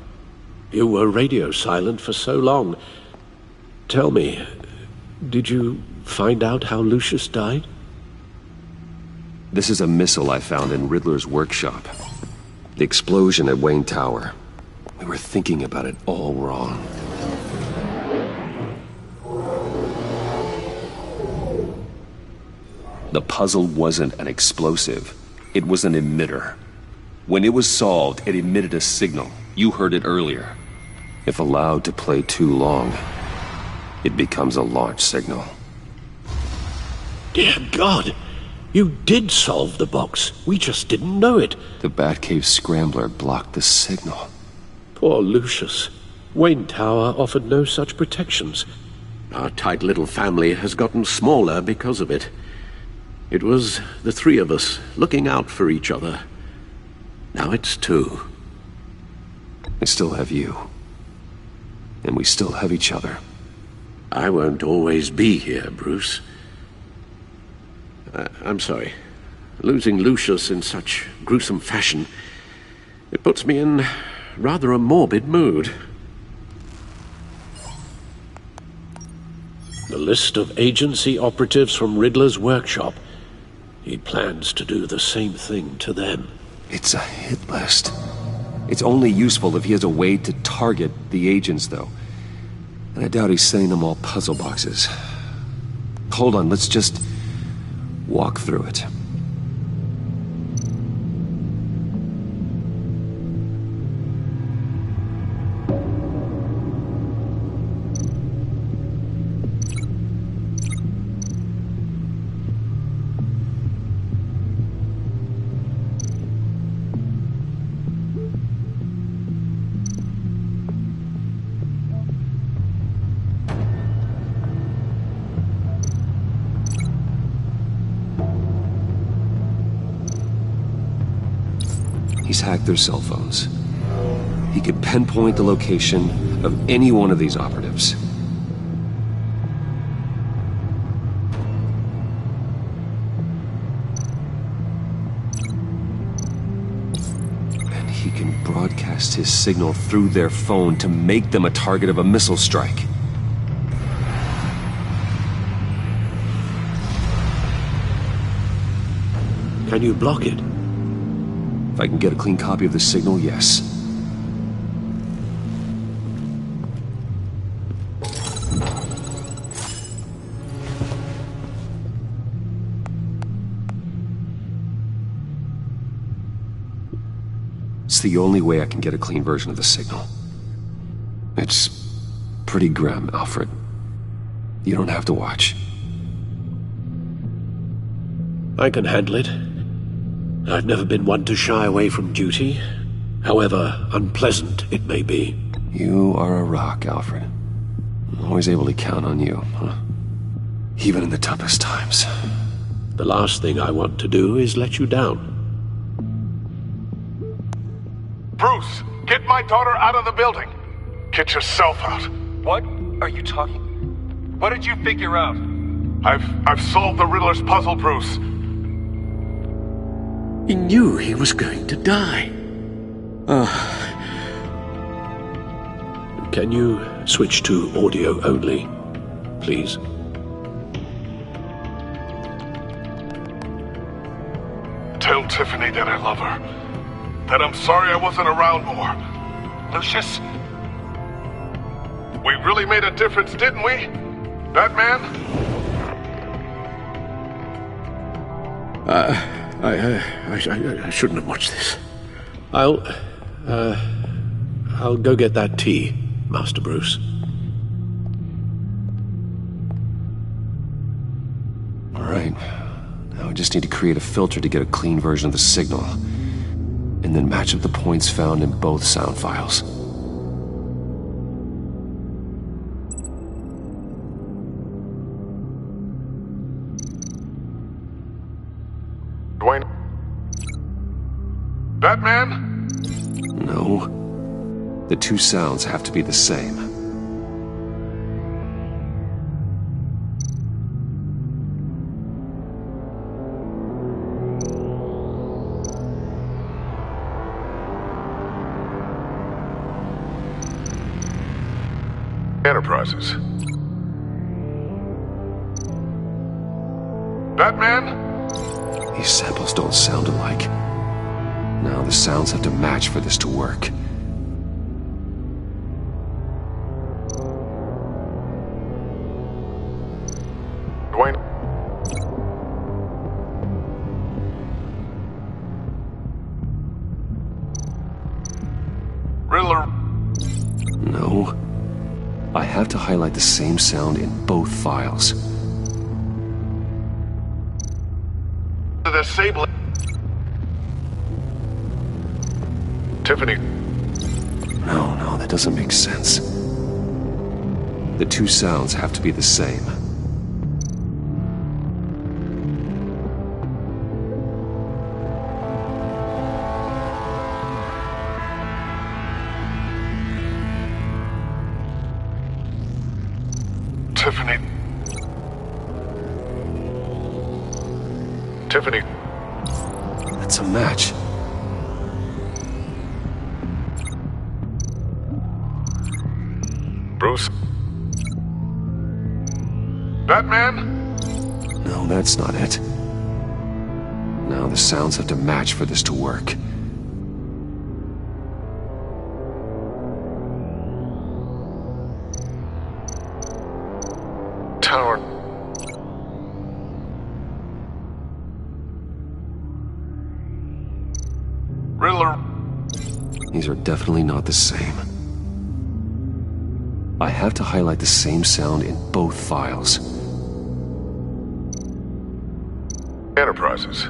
You were radio silent for so long. Tell me, did you find out how Lucius died? This is a missile I found in Riddler's workshop. The explosion at Wayne Tower. We were thinking about it all wrong. The puzzle wasn't an explosive. It was an emitter. When it was solved, it emitted a signal. You heard it earlier. If allowed to play too long, it becomes a launch signal. Dear God! You did solve the box. We just didn't know it. The Batcave scrambler blocked the signal. Poor Lucius. Wayne Tower offered no such protections. Our tight little family has gotten smaller because of it. It was the three of us looking out for each other. Now it's two. I still have you. And we still have each other. I won't always be here, Bruce. I'm sorry. Losing Lucius in such gruesome fashion, it puts me in rather a morbid mood. The list of agency operatives from Riddler's workshop. He plans to do the same thing to them. It's a hit list. It's only useful if he has a way to target the agents, though. And I doubt he's sending them all puzzle boxes. Hold on, let's just walk through it. He's hacked their cell phones. He could pinpoint the location of any one of these operatives. And he can broadcast his signal through their phone to make them a target of a missile strike. Can you block it? If I can get a clean copy of the signal, yes. It's the only way I can get a clean version of the signal. It's pretty grim, Alfred. You don't have to watch. I can handle it. I've never been one to shy away from duty, however unpleasant it may be. You are a rock, Alfred. Always able to count on you, huh? Even in the toughest times. The last thing I want to do is let you down. Bruce, get my daughter out of the building. Get yourself out. What are you talking? What did you figure out? I've solved the Riddler's puzzle, Bruce. He knew he was going to die. Can you switch to audio only, please? Tell Tiffany that I love her. That I'm sorry I wasn't around more. Lucius? We really made a difference, didn't we? Batman? I shouldn't have watched this. I'll go get that tea, Master Bruce. All right. Now I just need to create a filter to get a clean version of the signal, and then match up the points found in both sound files. Dwayne? Batman? No. The two sounds have to be the same. Enterprises. Batman? These samples don't sound alike. Now the sounds have to match for this to work. Dwayne? Riddler? No. I have to highlight the same sound in both files. The sable. Tiffany. No, that doesn't make sense. The two sounds have to be the same. Tiffany. Tiffany. That's a match. Bruce? Batman? No, that's not it. Now the sounds have to match for this to work. Tower. Riddler. These are definitely not the same. I have to highlight the same sound in both files. Enterprises.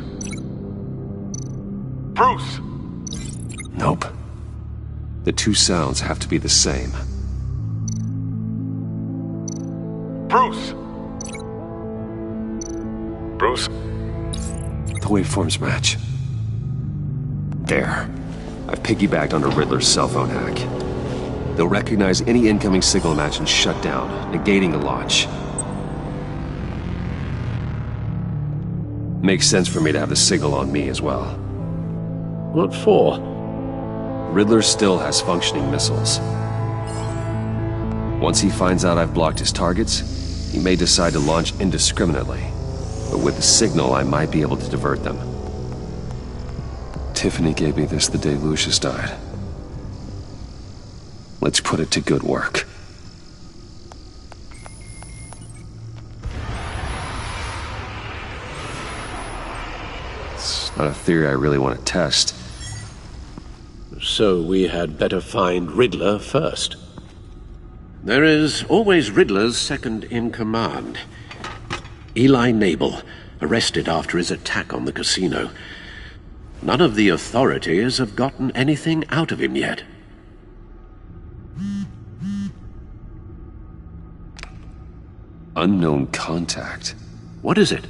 Bruce! Nope. The two sounds have to be the same. Bruce! Bruce? The waveforms match. There. I've piggybacked onto Riddler's cell phone hack. They'll recognize any incoming signal match and shut down, negating the launch. Makes sense for me to have the signal on me as well. What for? Riddler still has functioning missiles. Once he finds out I've blocked his targets, he may decide to launch indiscriminately. But with the signal, I might be able to divert them. Tiffany gave me this the day Lucius died. Let's put it to good work. It's not a theory I really want to test. So we had better find Riddler first. There is always Riddler's second-in-command. Eli Nabel, arrested after his attack on the casino. None of the authorities have gotten anything out of him yet. Unknown contact. What is it?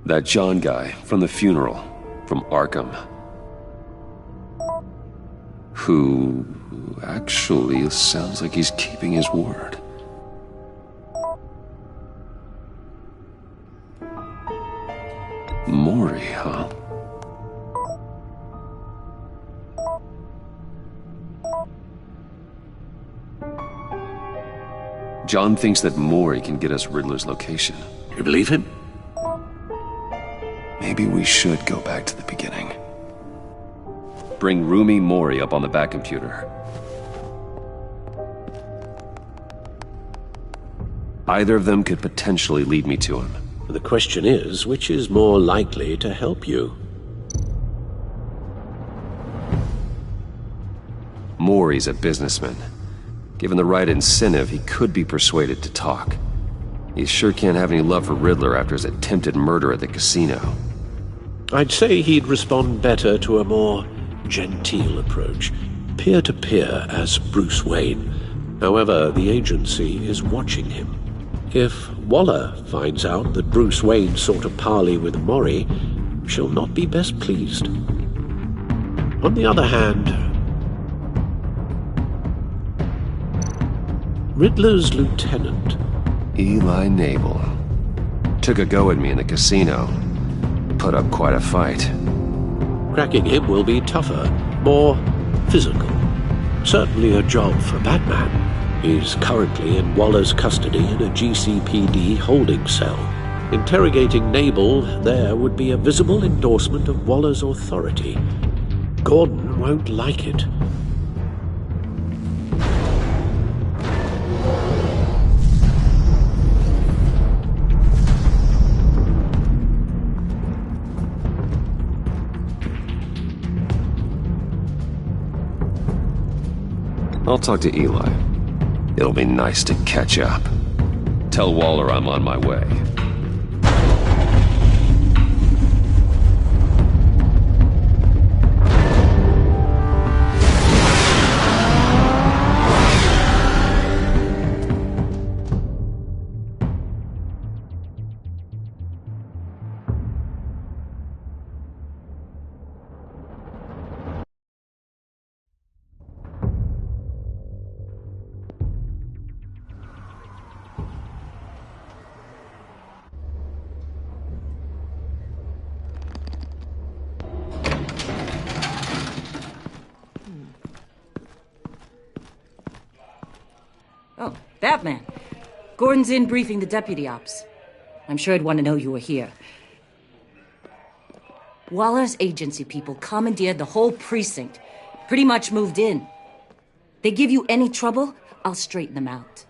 That John guy from the funeral, from Arkham. Who actually sounds like he's keeping his word. Maury, huh? John thinks that Maury can get us Riddler's location. You believe him? Maybe we should go back to the beginning. Bring Rumi Maury up on the back computer. Either of them could potentially lead me to him. The question is, which is more likely to help you? Maury's a businessman. Given the right incentive, he could be persuaded to talk. He sure can't have any love for Riddler after his attempted murder at the casino. I'd say he'd respond better to a more genteel approach, peer-to-peer as Bruce Wayne. However, the agency is watching him. If Waller finds out that Bruce Wayne sought a parley with Maury, she'll not be best pleased. On the other hand, Riddler's lieutenant, Eli Nabel, took a go at me in the casino. Put up quite a fight. Cracking him will be tougher, more physical. Certainly a job for Batman. He's currently in Waller's custody in a GCPD holding cell. Interrogating Nabel there would be a visible endorsement of Waller's authority. Gordon won't like it. I'll talk to Eli. It'll be nice to catch up. Tell Waller I'm on my way. Oh, Batman. Gordon's in briefing the deputy ops. I'm sure I'd want to know you were here. Waller's agency people commandeered the whole precinct. Pretty much moved in. They give you any trouble, I'll straighten them out.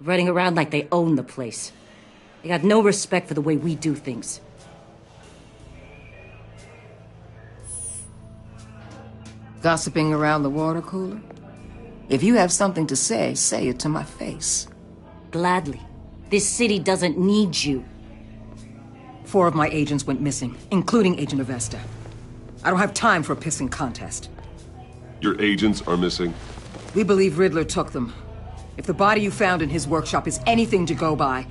Running around like they own the place. They got no respect for the way we do things. Gossiping around the water cooler? If you have something to say it to my face. Gladly. This city doesn't need you. 4 of my agents went missing, including Agent Avesta. I don't have time for a pissing contest. Your agents are missing? We believe Riddler took them. If the body you found in his workshop is anything to go by,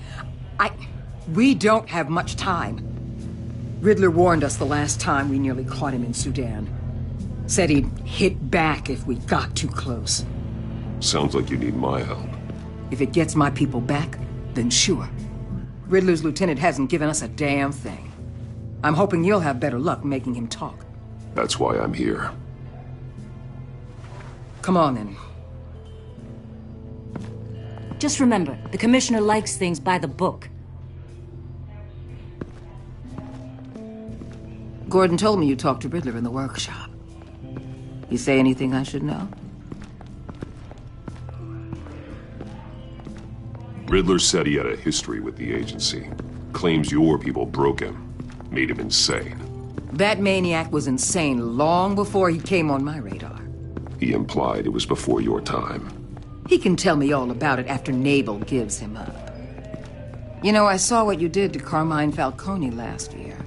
we don't have much time. Riddler warned us the last time we nearly caught him in Sudan. Said he'd hit back if we got too close. Sounds like you need my help. If it gets my people back, then sure. Riddler's lieutenant hasn't given us a damn thing. I'm hoping you'll have better luck making him talk. That's why I'm here. Come on, then. Just remember, the commissioner likes things by the book. Gordon told me you talked to Riddler in the workshop. You say anything I should know? Riddler said he had a history with the agency. Claims your people broke him. Made him insane. That maniac was insane long before he came on my radar. He implied it was before your time. He can tell me all about it after Nabel gives him up. You know, I saw what you did to Carmine Falcone last year.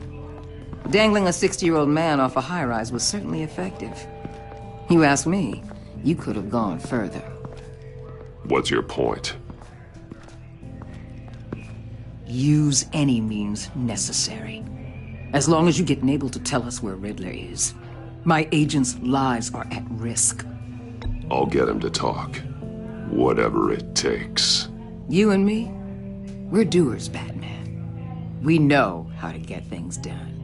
Dangling a 60-year-old man off a high-rise was certainly effective. You ask me, you could have gone further. What's your point? Use any means necessary. As long as you get able to tell us where Riddler is. My agents' lives are at risk. I'll get him to talk. Whatever it takes. You and me, we're doers, Batman. We know how to get things done.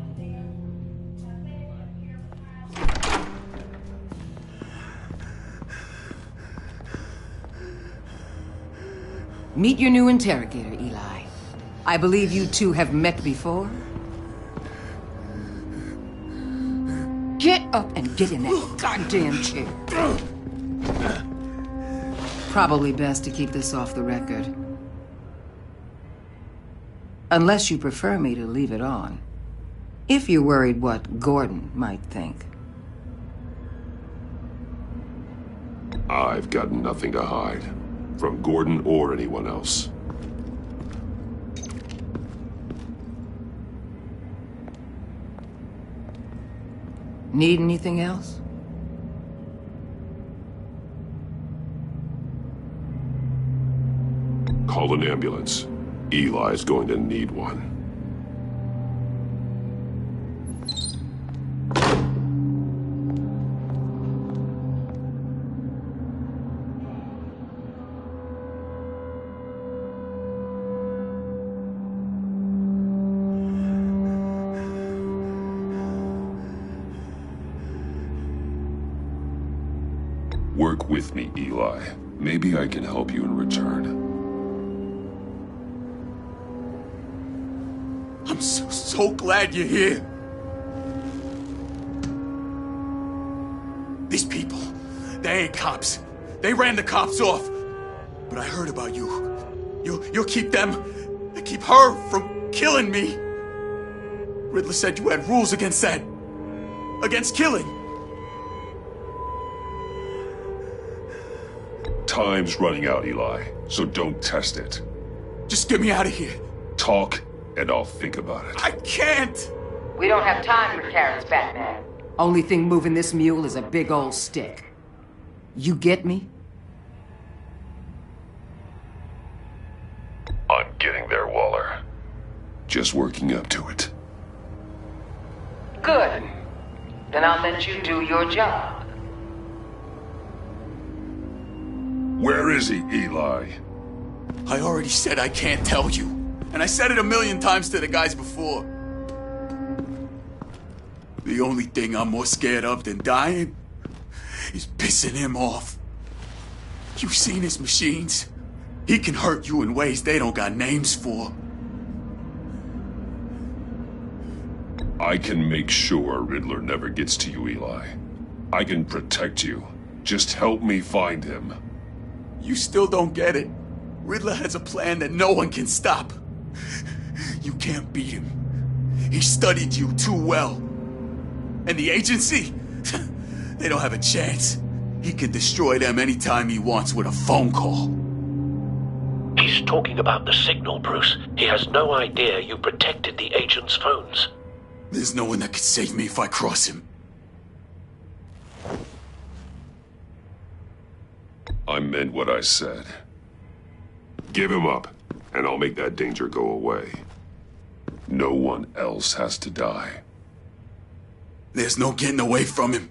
Meet your new interrogator, Eli. I believe you two have met before. Get up and get in that goddamn chair. Probably best to keep this off the record. Unless you prefer me to leave it on. If you're worried what Gordon might think. I've got nothing to hide. From Gordon or anyone else. Need anything else? Call an ambulance. Eli's going to need one. Work with me, Eli. Maybe I can help you in return. I'm so glad you're here. These people, they ain't cops. They ran the cops off. But I heard about you. You'll keep them, keep her from killing me. Riddler said you had rules against that. Against killing. Time's running out, Eli, so don't test it. Just get me out of here. Talk, and I'll think about it. I can't! We don't have time for carrots, Batman. Only thing moving this mule is a big old stick. You get me? I'm getting there, Waller. Just working up to it. Good. Then I'll let you do your job. Where is he, Eli? I already said I can't tell you. And I said it 1,000,000 times to the guys before. The only thing I'm more scared of than dying is pissing him off. You've seen his machines. He can hurt you in ways they don't got names for. I can make sure Riddler never gets to you, Eli. I can protect you. Just help me find him. You still don't get it. Riddler has a plan that no one can stop. You can't beat him. He studied you too well. And the agency? They don't have a chance. He can destroy them anytime he wants with a phone call. He's talking about the signal, Bruce. He has no idea you protected the agent's phones. There's no one that can save me if I cross him. I meant what I said. Give him up, and I'll make that danger go away. No one else has to die. There's no getting away from him.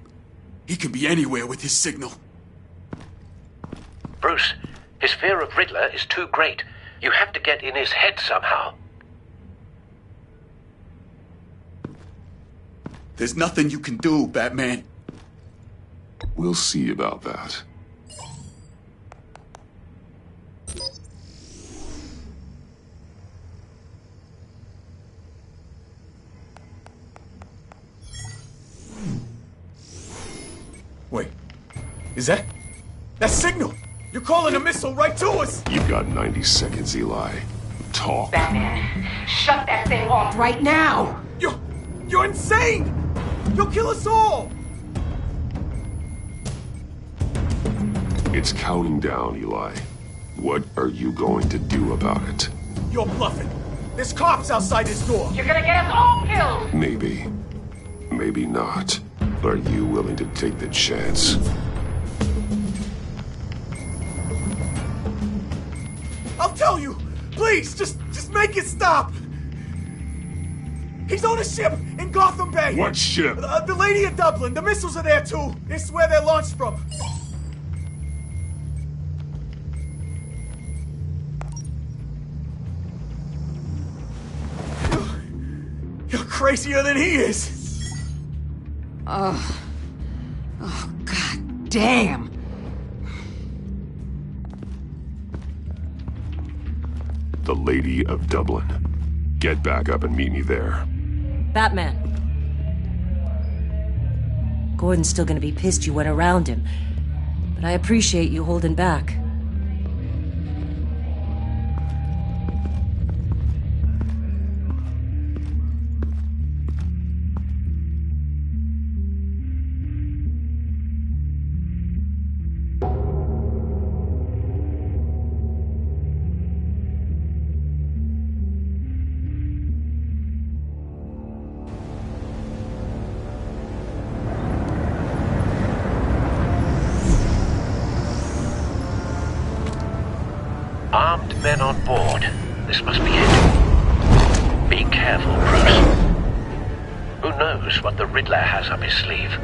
He can be anywhere with his signal. Bruce, his fear of Riddler is too great. You have to get in his head somehow. There's nothing you can do, Batman. We'll see about that. Wait, is that signal? You're calling a missile right to us! You've got 90 seconds, Eli. Talk. Batman, shut that thing off right now! You're insane! You'll kill us all! It's counting down, Eli. What are you going to do about it? You're bluffing. There's cops outside this door. You're gonna get us all killed! Maybe. Maybe not. Are you willing to take the chance? I'll tell you! Please, just make it stop! He's on a ship in Gotham Bay! What ship? The Lady of Dublin. The missiles are there, too. It's where they're launched from. You're crazier than he is! Oh, God damn! The Lady of Dublin. Get back up and meet me there. Batman. Gordon's still gonna be pissed you went around him, but I appreciate you holding back. Armed men on board. This must be it. Be careful, Bruce. Who knows what the Riddler has up his sleeve?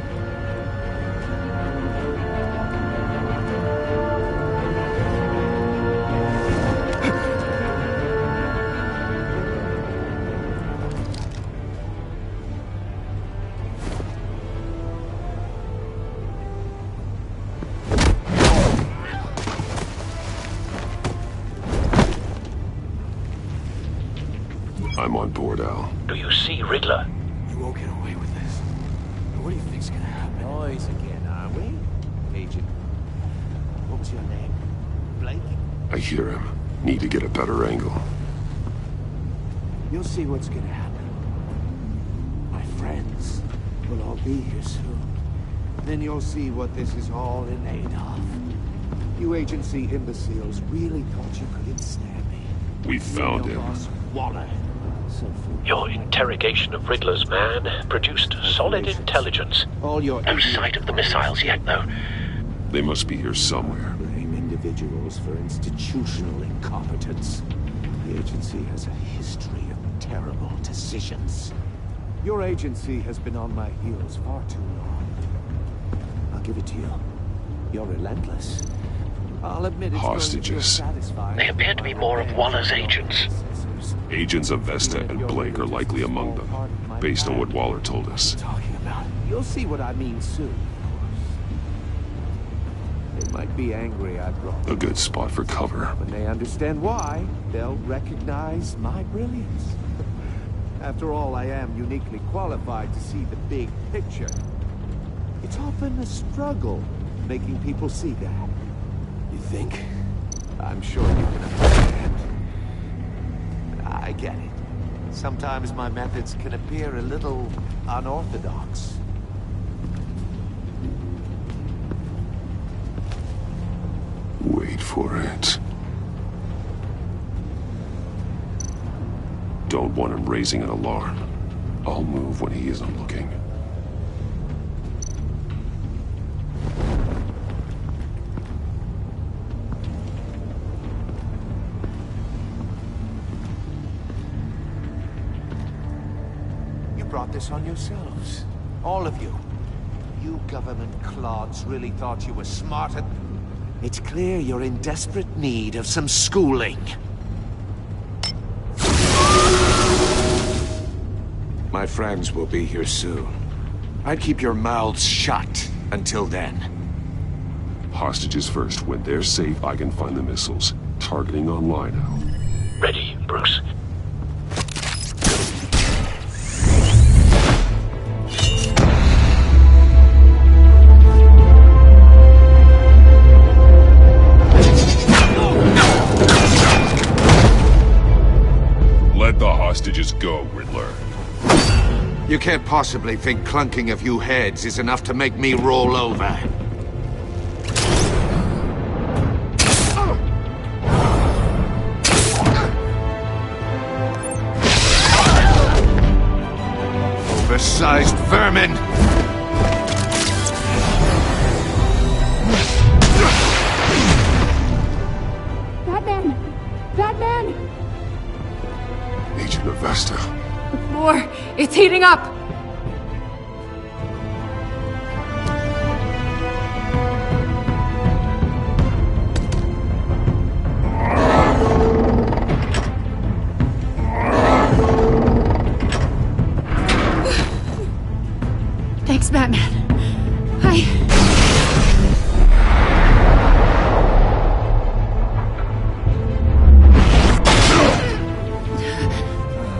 I'm on board, Al. Do you see Riddler? You won't get away with this. What do you think's gonna happen? Boys again, are we? Agent. What was your name? Blake? I hear him. Need to get a better angle. You'll see what's gonna happen. My friends will all be here soon. Then you'll see what this is all in aid of. You agency imbeciles really thought you could ensnare me. We found him. Boss, Waller. Your interrogation of Riddler's man produced solid intelligence. No sight of the missiles yet, though. They must be here somewhere. Blame individuals for institutional incompetence. The agency has a history of terrible decisions. Your agency has been on my heels far too long. I'll give it to you. You're relentless. I'll admit it's Hostages. satisfying. They appear to be more of Waller's agents. Agents of Vesta and Blake are likely among them, based on what Waller told us. Talking about. You'll see what I mean soon, of course. They might be angry I brought them. A good spot for cover. When they understand why, they'll recognize my brilliance. After all, I am uniquely qualified to see the big picture. It's often a struggle making people see that. You think? I'm sure you can understand. I get it. Sometimes my methods can appear a little unorthodox. Wait for it. Don't want him raising an alarm. I'll move when he isn't looking. Brought this on yourselves. All of you. You government clods really thought you were smarter. It's clear you're in desperate need of some schooling. My friends will be here soon. I'd keep your mouths shut until then. Hostages first. When they're safe, I can find the missiles. Targeting online, Al. Ready, Bruce. Let the hostages go, Riddler. You can't possibly think clunking a few heads is enough to make me roll over. Oversized vermin! Batman! Batman! Agent Avesta. More! It's heating up! Thanks, Batman.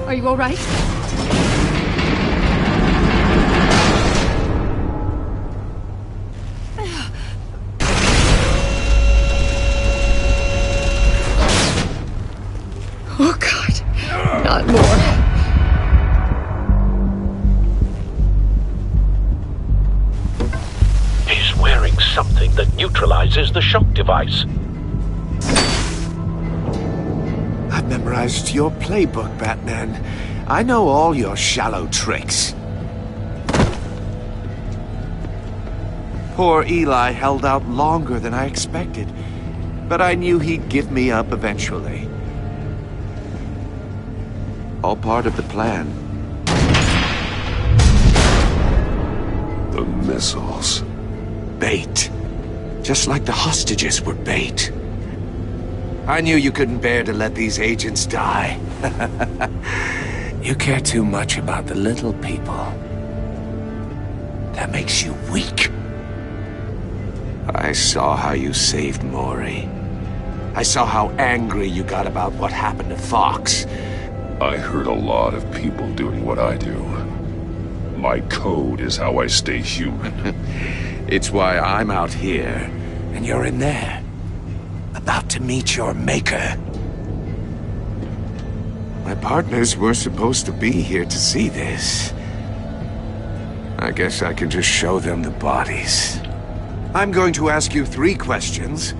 Are you all right? Oh, God. Not more. He's wearing something that neutralizes the shock device. I've memorized your playbook, Batman. I know all your shallow tricks. Poor Eli held out longer than I expected, but I knew he'd give me up eventually. All part of the plan. The missiles. Bait. Just like the hostages were bait. I knew you couldn't bear to let these agents die. You care too much about the little people. That makes you weak. I saw how you saved Maury. I saw how angry you got about what happened to Fox. I hurt a lot of people doing what I do. My code is how I stay human. It's why I'm out here, and you're in there. About to meet your maker. My partners were supposed to be here to see this. I guess I can just show them the bodies. I'm going to ask you 3 questions.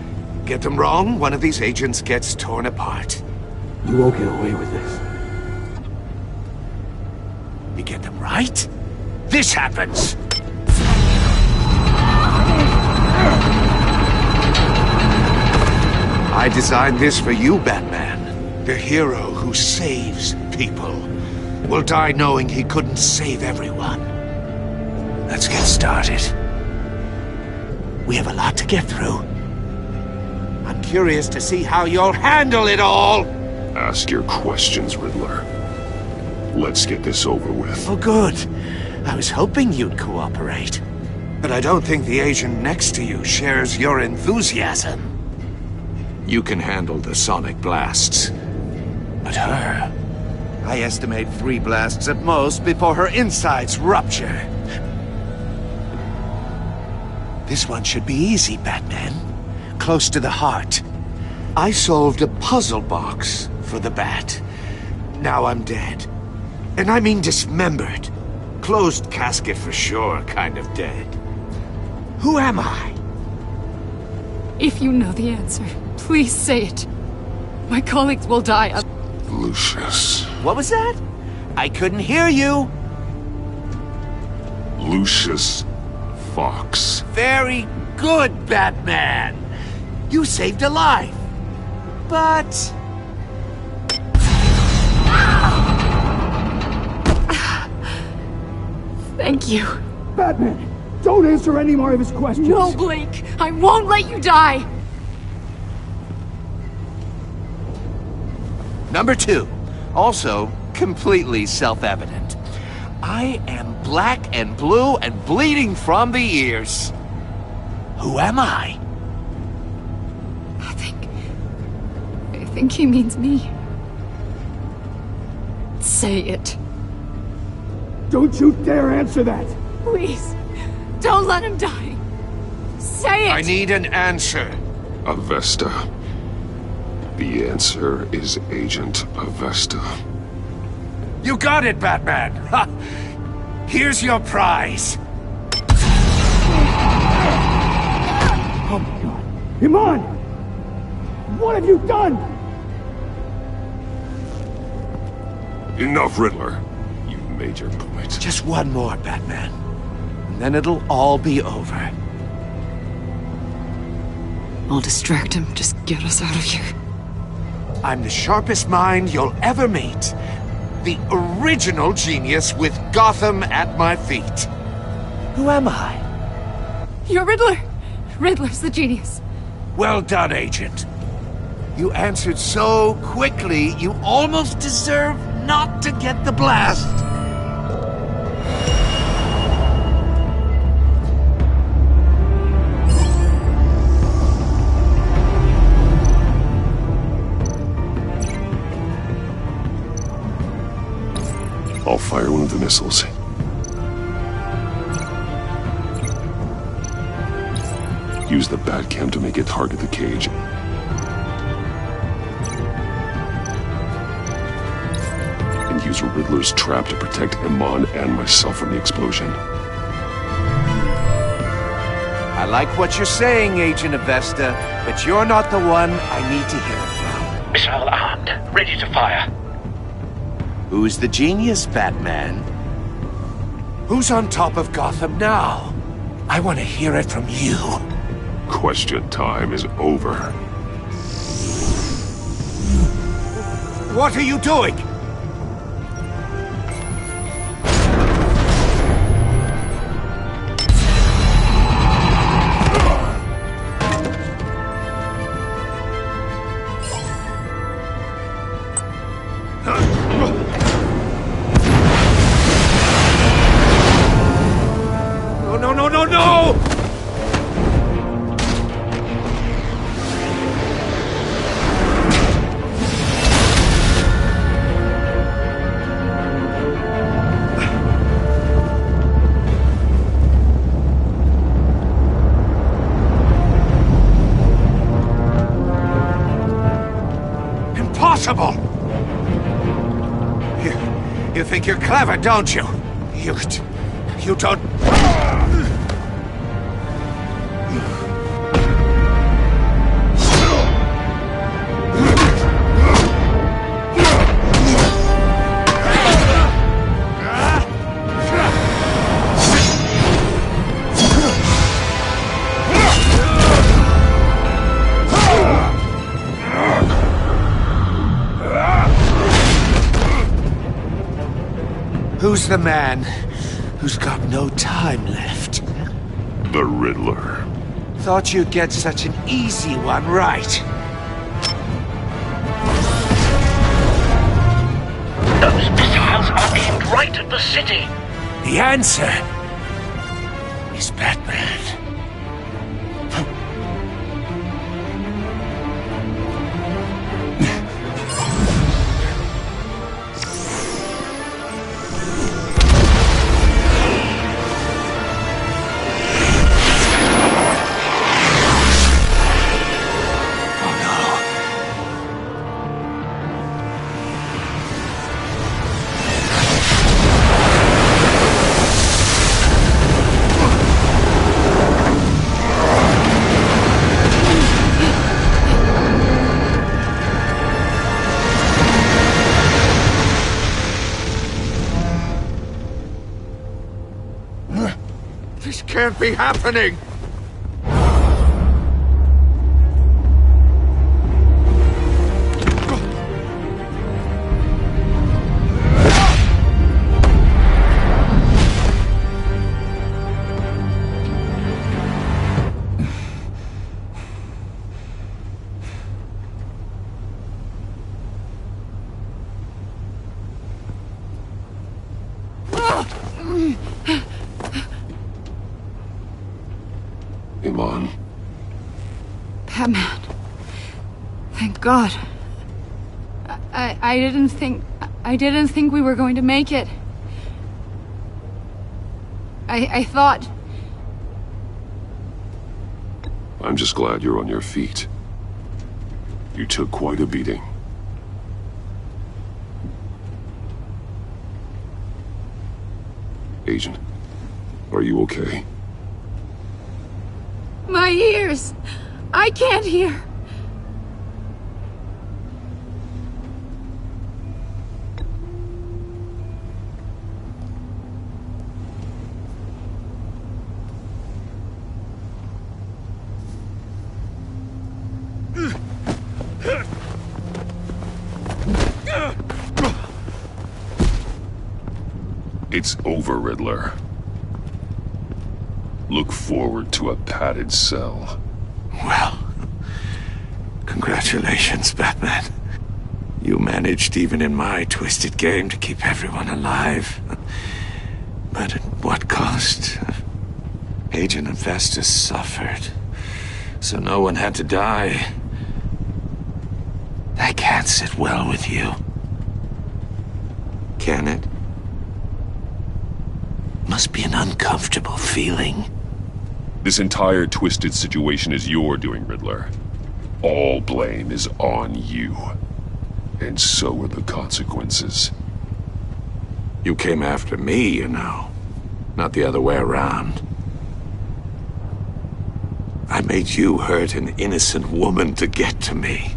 Get them wrong, one of these agents gets torn apart. You won't get away with this. You get them right, this happens! I designed this for you, Batman. The hero who saves people will die knowing he couldn't save everyone. Let's get started. We have a lot to get through. I'm curious to see how you'll handle it all! Ask your questions, Riddler. Let's get this over with. Oh, good. I was hoping you'd cooperate. But I don't think the agent next to you shares your enthusiasm. You can handle the sonic blasts. But her... I estimate 3 blasts at most before her insides rupture. This one should be easy, Batman. Close to the heart. I solved a puzzle box for the Bat. Now I'm dead. And I mean dismembered. Closed casket for sure, kind of dead. Who am I? If you know the answer, please say it. My colleagues will die. Lucius. What was that? I couldn't hear you. Lucius Fox. Very good, Batman. You saved a life. But... Thank you. Batman, don't answer any more of his questions. No, Blake. I won't let you die. Number 2. Also, completely self-evident. I am black and blue and bleeding from the ears. Who am I? I think he means me. Say it. Don't you dare answer that! Please, don't let him die. Say it! I need an answer. Avesta. The answer is Agent Avesta. You got it, Batman! Ha! Here's your prize. Oh my God. Iman! What have you done? Enough, Riddler. You've made your point. Just one more, Batman. And then it'll all be over. I'll distract him. Just get us out of here. I'm the sharpest mind you'll ever meet. The original genius with Gotham at my feet. Who am I? You're Riddler. Riddler's the genius. Well done, Agent. You answered so quickly, you almost deserve not to get the blast. I'll fire one of the missiles. Use the Batcam to make it target the cage. And use Riddler's trap to protect Iman and myself from the explosion. I like what you're saying, Agent Avesta, but you're not the one I need to hear it from. Missile armed, ready to fire. Who's the genius, Batman? Who's on top of Gotham now? I want to hear it from you. Question time is over. What are you doing? No! Impossible! You think you're clever, don't you? You don't... Who's the man who's got no time left? The Riddler. Thought you'd get such an easy one right. Those missiles are aimed right at the city. The answer is Batman. This can't be happening! Iman. Batman. Thank God. I didn't think we were going to make it. I thought... I'm just glad you're on your feet. You took quite a beating. Agent, are you okay? My ears! I can't hear! It's over, Riddler. Look forward to a padded cell. Well, congratulations, Batman. You managed, even in my twisted game, to keep everyone alive. But at what cost? Agent and Festus suffered, so no one had to die. That can't sit well with you. Can it? Must be an uncomfortable feeling. This entire twisted situation is your doing, Riddler. All blame is on you. And so are the consequences. You came after me, you know. Not the other way around. I made you hurt an innocent woman to get to me.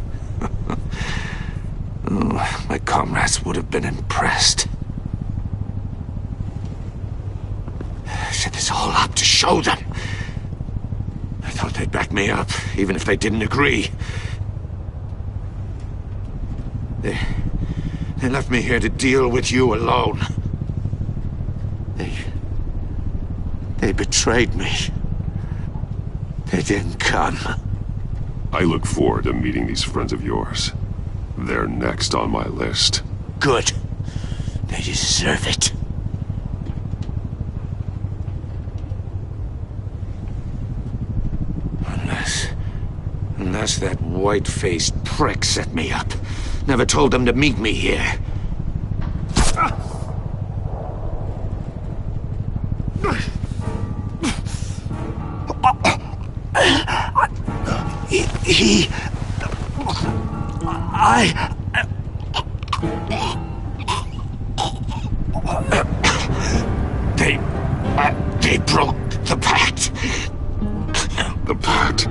Oh, my comrades would have been impressed. Set this all up to show them. I thought they'd back me up, even if they didn't agree. They left me here to deal with you alone. They betrayed me. They didn't come. I look forward to meeting these friends of yours. They're next on my list. Good. They deserve it. Unless that white-faced prick set me up. Never told them to meet me here. They broke the pact. The pact?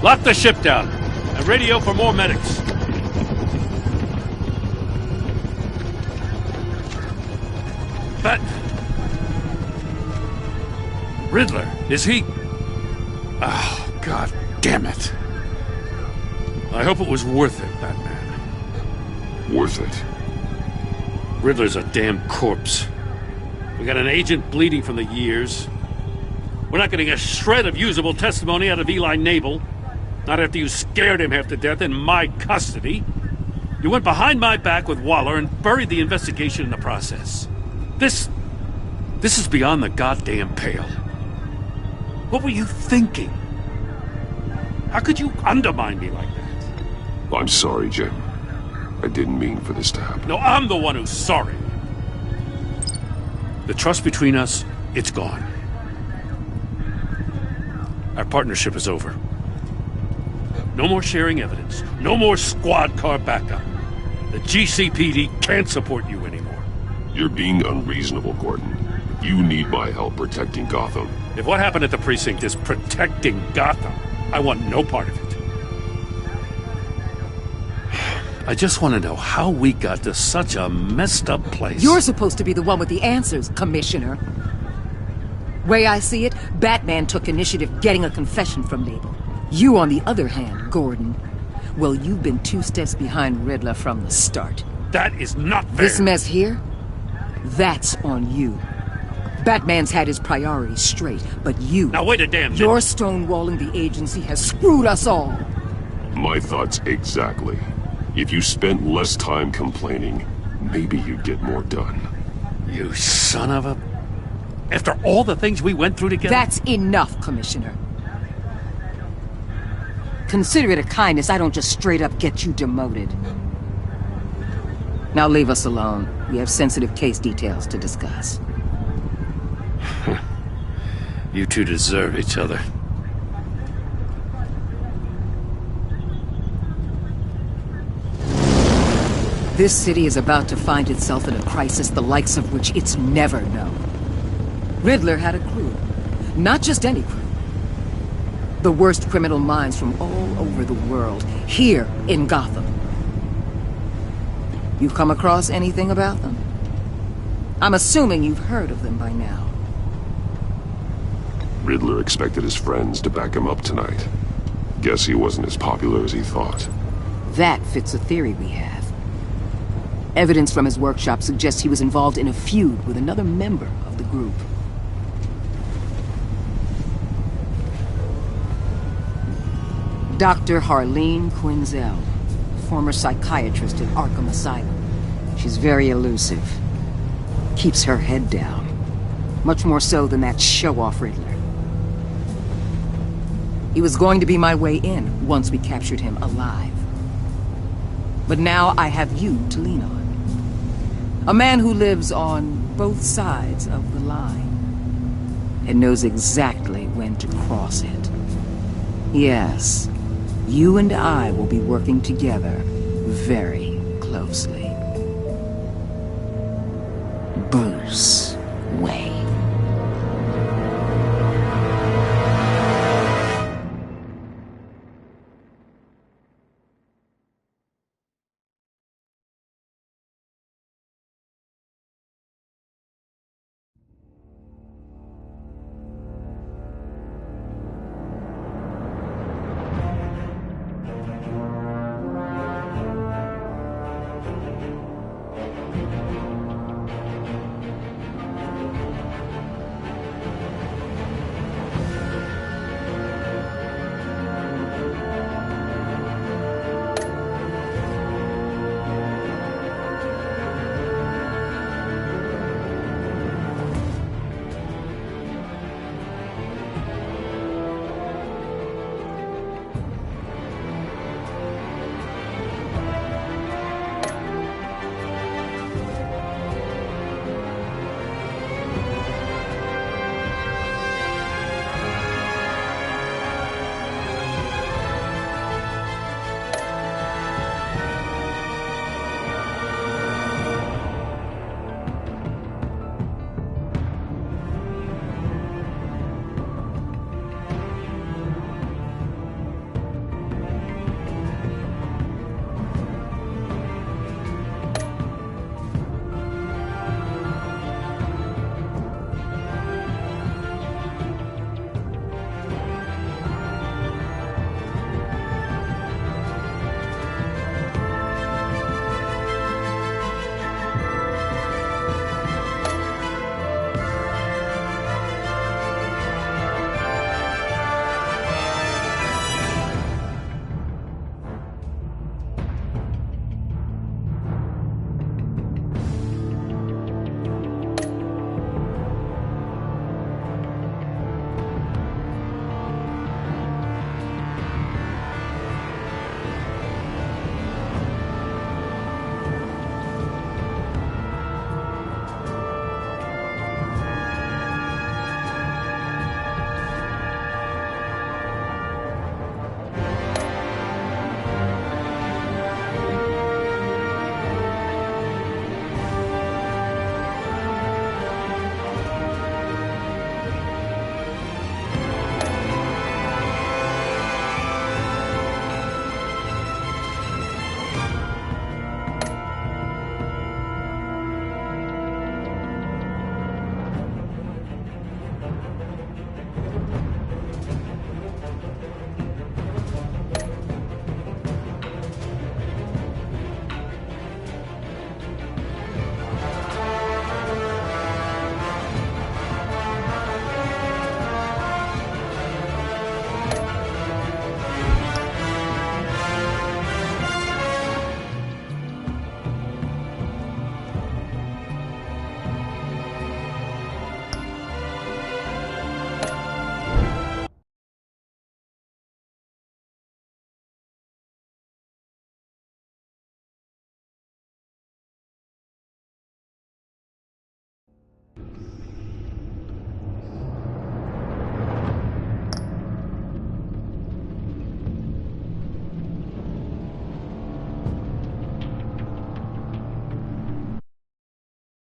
Lock the ship down and radio for more medics. But Riddler, is he? Oh, God damn it. I hope it was worth it, Batman. Worth it? Riddler's a damn corpse. We got an agent bleeding from the years. We're not getting a shred of usable testimony out of Eli Nabel. Not after you scared him half to death in my custody. You went behind my back with Waller and buried the investigation in the process. This is beyond the goddamn pale. What were you thinking? How could you undermine me like that? I'm sorry, Jim. I didn't mean for this to happen. No, I'm the one who's sorry. The trust between us, it's gone. Our partnership is over. No more sharing evidence. No more squad car backup. The GCPD can't support you anymore. You're being unreasonable, Gordon. You need my help protecting Gotham. If what happened at the precinct is protecting Gotham, I want no part of it. I just want to know how we got to such a messed up place. You're supposed to be the one with the answers, Commissioner. Way I see it, Batman took initiative getting a confession from Nabel. You, on the other hand, Gordon, well, you've been 2 steps behind Riddler from the start. That is not fair. This mess here, that's on you. Batman's had his priorities straight, but you... Now wait a damn minute. Your stonewalling the agency has screwed us all. My thoughts exactly. If you spent less time complaining, maybe you'd get more done. You son of a... After all the things we went through together... That's enough, Commissioner. Consider it a kindness I don't just straight up get you demoted. Now leave us alone. We have sensitive case details to discuss. You two deserve each other. This city is about to find itself in a crisis the likes of which it's never known. Riddler had a crew. Not just any crew. The worst criminal minds from all over the world, here in Gotham. You've come across anything about them? I'm assuming you've heard of them by now. Riddler expected his friends to back him up tonight. Guess he wasn't as popular as he thought. That fits a theory we have. Evidence from his workshop suggests he was involved in a feud with another member of the group. Dr. Harleen Quinzel, former psychiatrist at Arkham Asylum. She's very elusive. Keeps her head down. Much more so than that show-off Riddler. He was going to be my way in once we captured him alive. But now I have you to lean on. A man who lives on both sides of the line and knows exactly when to cross it. Yes, you and I will be working together very closely. Bruce Wayne.